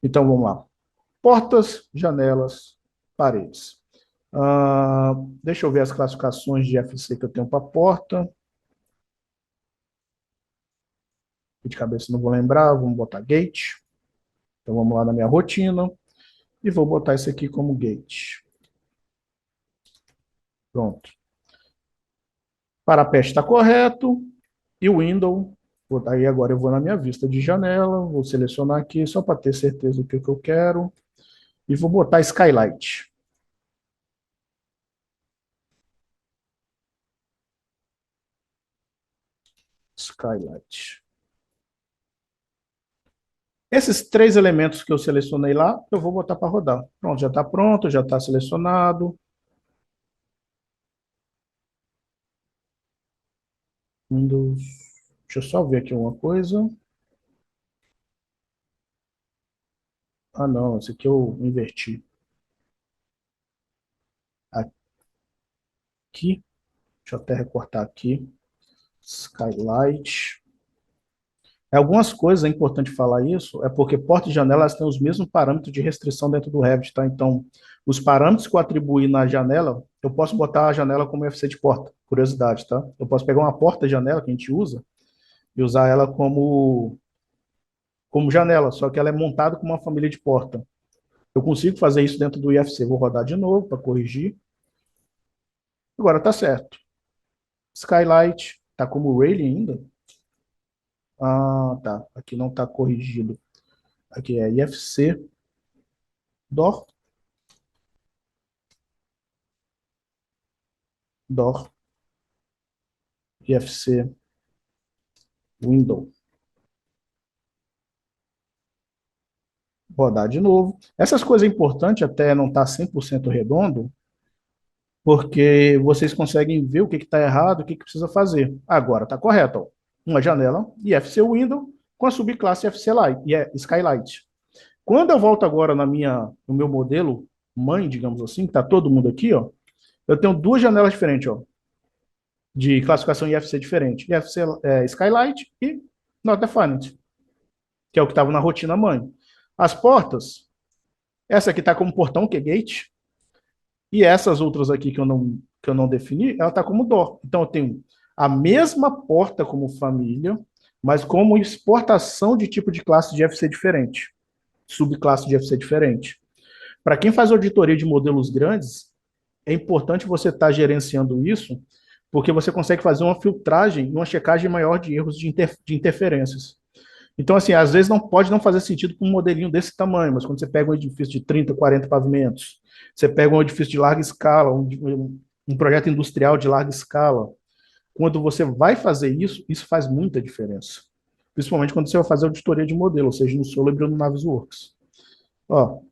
Então, vamos lá. Portas, janelas, paredes. Deixa eu ver as classificações de FC que eu tenho para porta. De cabeça não vou lembrar, vamos botar gate. Então vamos lá na minha rotina e vou botar isso aqui como gate. Pronto. Parapet está correto e o window, aí agora eu vou na minha vista de janela, vou selecionar aqui só para ter certeza do que eu quero e vou botar skylight. Skylight. Esses três elementos que eu selecionei lá, eu vou botar para rodar. Pronto, já está selecionado. Windows. Deixa eu só ver aqui uma coisa. Ah, não, esse aqui eu inverti. Aqui, deixa eu até recortar aqui. Skylight. Algumas coisas é importante falar isso, é porque porta e janela elas têm os mesmos parâmetros de restrição dentro do Revit, tá? Então, os parâmetros que eu atribuí na janela, eu posso botar a janela como UFC de porta, curiosidade, tá? Eu posso pegar uma porta-janela que a gente usa e usar ela como janela, só que ela é montada com uma família de porta. Eu consigo fazer isso dentro do IFC. Vou rodar de novo para corrigir. Agora tá certo. Skylight tá como railing ainda? Ah, tá. Aqui não tá corrigido. Aqui é IFC door, door, IFC window. Rodar de novo. Essas coisas é importante até não estar 100% redondo, porque vocês conseguem ver o que está errado, o que precisa fazer. Agora está correto. Ó. Uma janela IFC window com a subclasse IFC Light, e é Skylight. Quando eu volto agora no meu modelo mãe, digamos assim, que está todo mundo aqui, ó, eu tenho duas janelas diferentes, ó, de classificação IFC diferente. IFC Skylight e Not Defined, que é o que estava na rotina mãe. As portas, essa aqui está como portão, que é gate, e essas outras aqui que eu não defini, ela está como door. Então eu tenho a mesma porta como família, mas como exportação de tipo de classe de FC diferente, subclasse de FC diferente. Para quem faz auditoria de modelos grandes, é importante você estar gerenciando isso, porque você consegue fazer uma filtragem e uma checagem maior de erros de interferências. Então, assim, às vezes não pode não fazer sentido para um modelinho desse tamanho, mas quando você pega um edifício de 30, 40 pavimentos, você pega um edifício de larga escala, um projeto industrial de larga escala, quando você vai fazer isso, isso faz muita diferença. Principalmente quando você vai fazer auditoria de modelo, ou seja, no Solibri ou no Navisworks. Ó,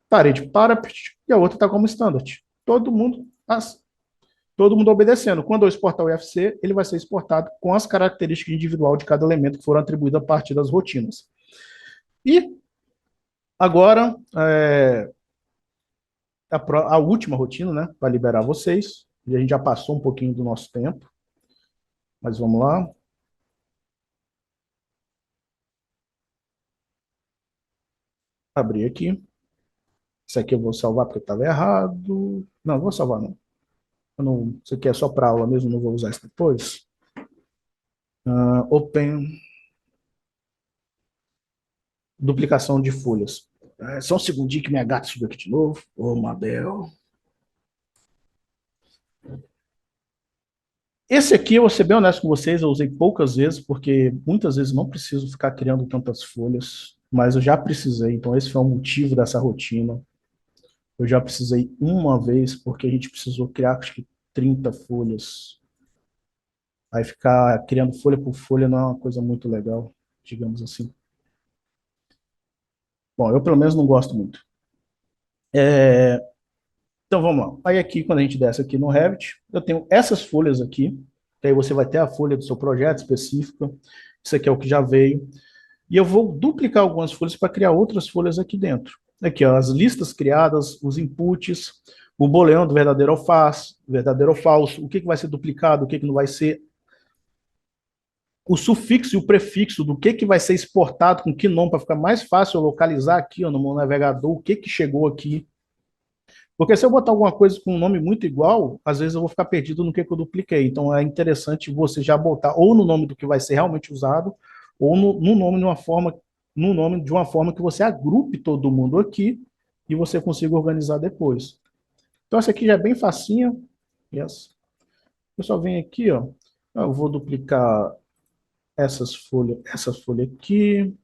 parede parapet e a outra está como standard. Todo mundo obedecendo. Quando eu exportar o IFC, ele vai ser exportado com as características individual de cada elemento que foram atribuídas a partir das rotinas. E agora, a última rotina, né, para liberar vocês. E a gente já passou um pouquinho do nosso tempo, mas vamos lá. Abrir aqui. Isso aqui eu vou salvar porque estava errado. Não vou salvar, não. Isso aqui é só para aula mesmo, não vou usar isso depois. Open. Duplicação de folhas. Só um segundinho que minha gata subiu aqui de novo. Ô, Mabel. Esse aqui, eu vou ser bem honesto com vocês, eu usei poucas vezes, porque muitas vezes não preciso ficar criando tantas folhas, mas eu já precisei, então esse foi o motivo dessa rotina. Eu já precisei uma vez, porque a gente precisou criar, acho que 30 folhas. Aí ficar criando folha por folha não é uma coisa muito legal, digamos assim. Bom, eu pelo menos não gosto muito. Então vamos lá. Aí aqui, quando a gente desce aqui no Revit, eu tenho essas folhas aqui, que aí você vai ter a folha do seu projeto específica. Isso aqui é o que já veio. E eu vou duplicar algumas folhas para criar outras folhas aqui dentro. Aqui, ó, as listas criadas, os inputs, o boleão do verdadeiro ou falso, o que vai ser duplicado, o que não vai ser, o sufixo e o prefixo do que vai ser exportado com que nome, para ficar mais fácil eu localizar aqui ó, no meu navegador o que chegou aqui. Porque se eu botar alguma coisa com um nome muito igual, às vezes eu vou ficar perdido no que eu dupliquei. Então é interessante você já botar ou no nome do que vai ser realmente usado, ou no nome de uma forma, no nome de uma forma que você agrupe todo mundo aqui e você consiga organizar depois. Então essa aqui já é bem facinha. Yes. Eu só venho aqui, ó. Eu vou duplicar essa folha aqui.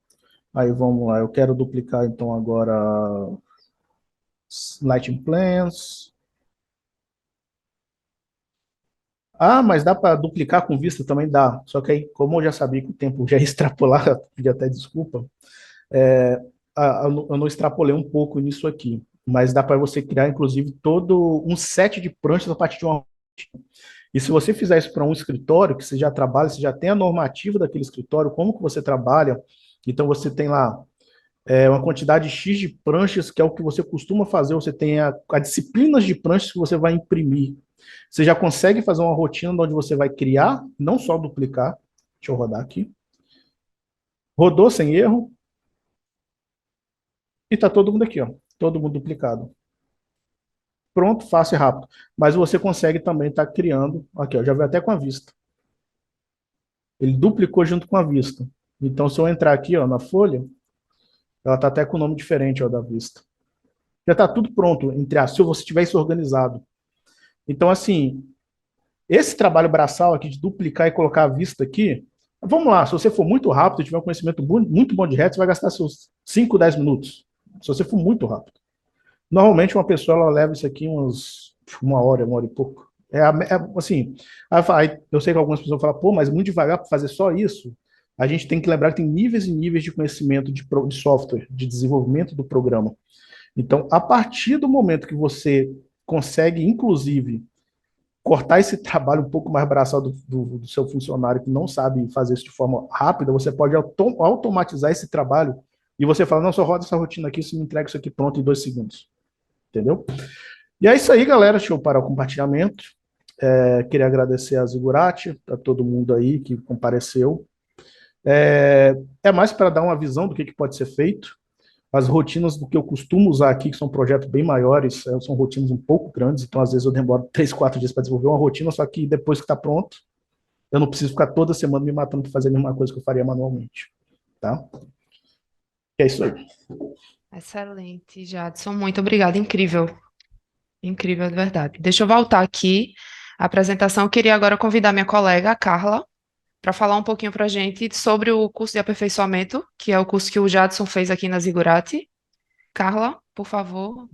Aí vamos lá, eu quero duplicar então agora Lighting Plans. Ah, mas dá para duplicar com vista também dá. Só que aí, como eu já sabia que o tempo já ia extrapolar, pedi até desculpa. Eu não extrapolei um pouco nisso aqui, mas dá para você criar, inclusive, todo um set de pranchas a partir de uma. E se você fizer isso para um escritório, que você já trabalha, você já tem a normativa daquele escritório, como que você trabalha, então você tem lá uma quantidade X de pranchas, que é o que você costuma fazer, você tem a disciplinas de pranchas que você vai imprimir. Você já consegue fazer uma rotina onde você vai criar, não só duplicar. Deixa eu rodar aqui. Rodou sem erro, e está todo mundo aqui, ó. Todo mundo duplicado. Pronto, fácil e rápido. Mas você consegue também estar criando. Aqui, ó, já veio até com a vista. Ele duplicou junto com a vista. Então, se eu entrar aqui, ó, na folha, ela está até com o nome diferente, ó, da vista. Já está tudo pronto, entre as, se você tiver isso organizado. Então, assim, esse trabalho braçal aqui de duplicar e colocar a vista aqui, vamos lá, se você for muito rápido, tiver um conhecimento muito bom de reto, você vai gastar seus 5, 10 minutos. Se você for muito rápido. Normalmente uma pessoa ela leva isso aqui uns uma hora e pouco. Assim, aí eu sei que algumas pessoas falam, pô, mas muito devagar para fazer só isso. A gente tem que lembrar que tem níveis e níveis de conhecimento de software, de desenvolvimento do programa. Então, a partir do momento que você consegue, inclusive, cortar esse trabalho um pouco mais braçal do seu funcionário que não sabe fazer isso de forma rápida, você pode automatizar esse trabalho e você fala, não, só roda essa rotina aqui, você me entrega isso aqui pronto em 2 segundos. Entendeu? E é isso aí, galera. Deixa eu parar o compartilhamento. Queria agradecer a Zigurati, a todo mundo aí que compareceu. É mais para dar uma visão do que pode ser feito. As rotinas do que eu costumo usar aqui, que são projetos bem maiores, são rotinas um pouco grandes, então às vezes eu demoro 3, 4 dias para desenvolver uma rotina, só que depois que está pronto, eu não preciso ficar toda semana me matando para fazer a mesma coisa que eu faria manualmente. Tá? É isso aí. Excelente, Jadson. Muito obrigada. Incrível. Incrível, de verdade. Deixa eu voltar aqui à apresentação. Eu queria agora convidar minha colega, a Carla, para falar um pouquinho para a gente sobre o curso de aperfeiçoamento, que é o curso que o Jadson fez aqui na Zigurati. Carla, por favor.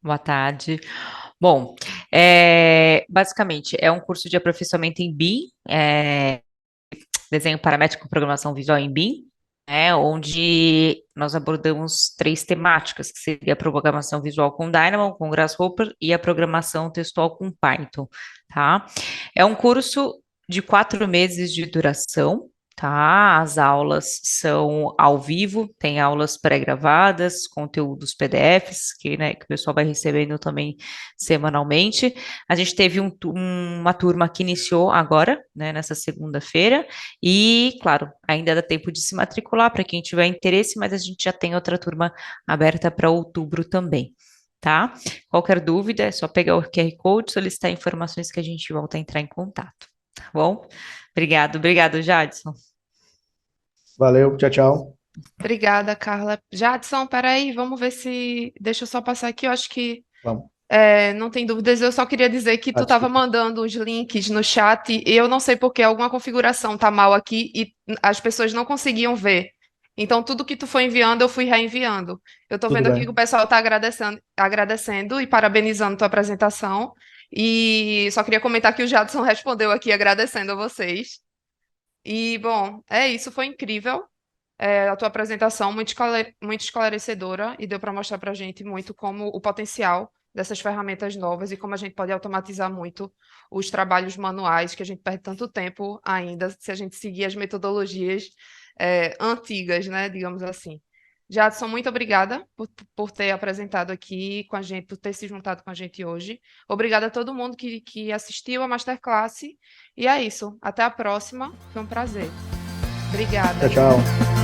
Boa tarde. Bom, basicamente é um curso de aperfeiçoamento em BIM, desenho paramétrico e programação visual em BIM, onde nós abordamos 3 temáticas, que seria a programação visual com Dynamo, com Grasshopper e a programação textual com Python, tá? É um curso de 4 meses de duração, tá? As aulas são ao vivo, tem aulas pré-gravadas, conteúdos PDFs, que o pessoal vai recebendo também semanalmente. A gente teve uma turma que iniciou agora, nessa segunda-feira, e, claro, ainda dá tempo de se matricular para quem tiver interesse, mas a gente já tem outra turma aberta para outubro também. Tá? Qualquer dúvida, é só pegar o QR Code, solicitar informações que a gente volta a entrar em contato. Tá bom? Obrigado, Jadson. Valeu, tchau, tchau. Obrigada, Carla. Jadson, peraí, vamos ver se. Deixa eu só passar aqui, eu acho que Vamos. não tem dúvidas. Eu só queria dizer que tu estava Desculpa. mandando os links no chat e eu não sei por que alguma configuração tá mal aqui e as pessoas não conseguiam ver. Então, tudo que tu foi enviando, eu fui reenviando. Eu tô Tudo vendo aqui que bem. o pessoal tá agradecendo e parabenizando tua apresentação. E só queria comentar que o Jadson respondeu aqui agradecendo a vocês. E, bom, é isso, foi incrível. A tua apresentação muito esclarecedora e deu para mostrar para a gente muito como o potencial dessas ferramentas novas e como a gente pode automatizar muito os trabalhos manuais, que a gente perde tanto tempo ainda se a gente seguir as metodologias antigas, né, digamos assim. Jadson, muito obrigada por ter apresentado aqui com a gente, por ter se juntado com a gente hoje. Obrigada a todo mundo que assistiu a Masterclass. E é isso. Até a próxima. Foi um prazer. Obrigada. Tchau, tchau.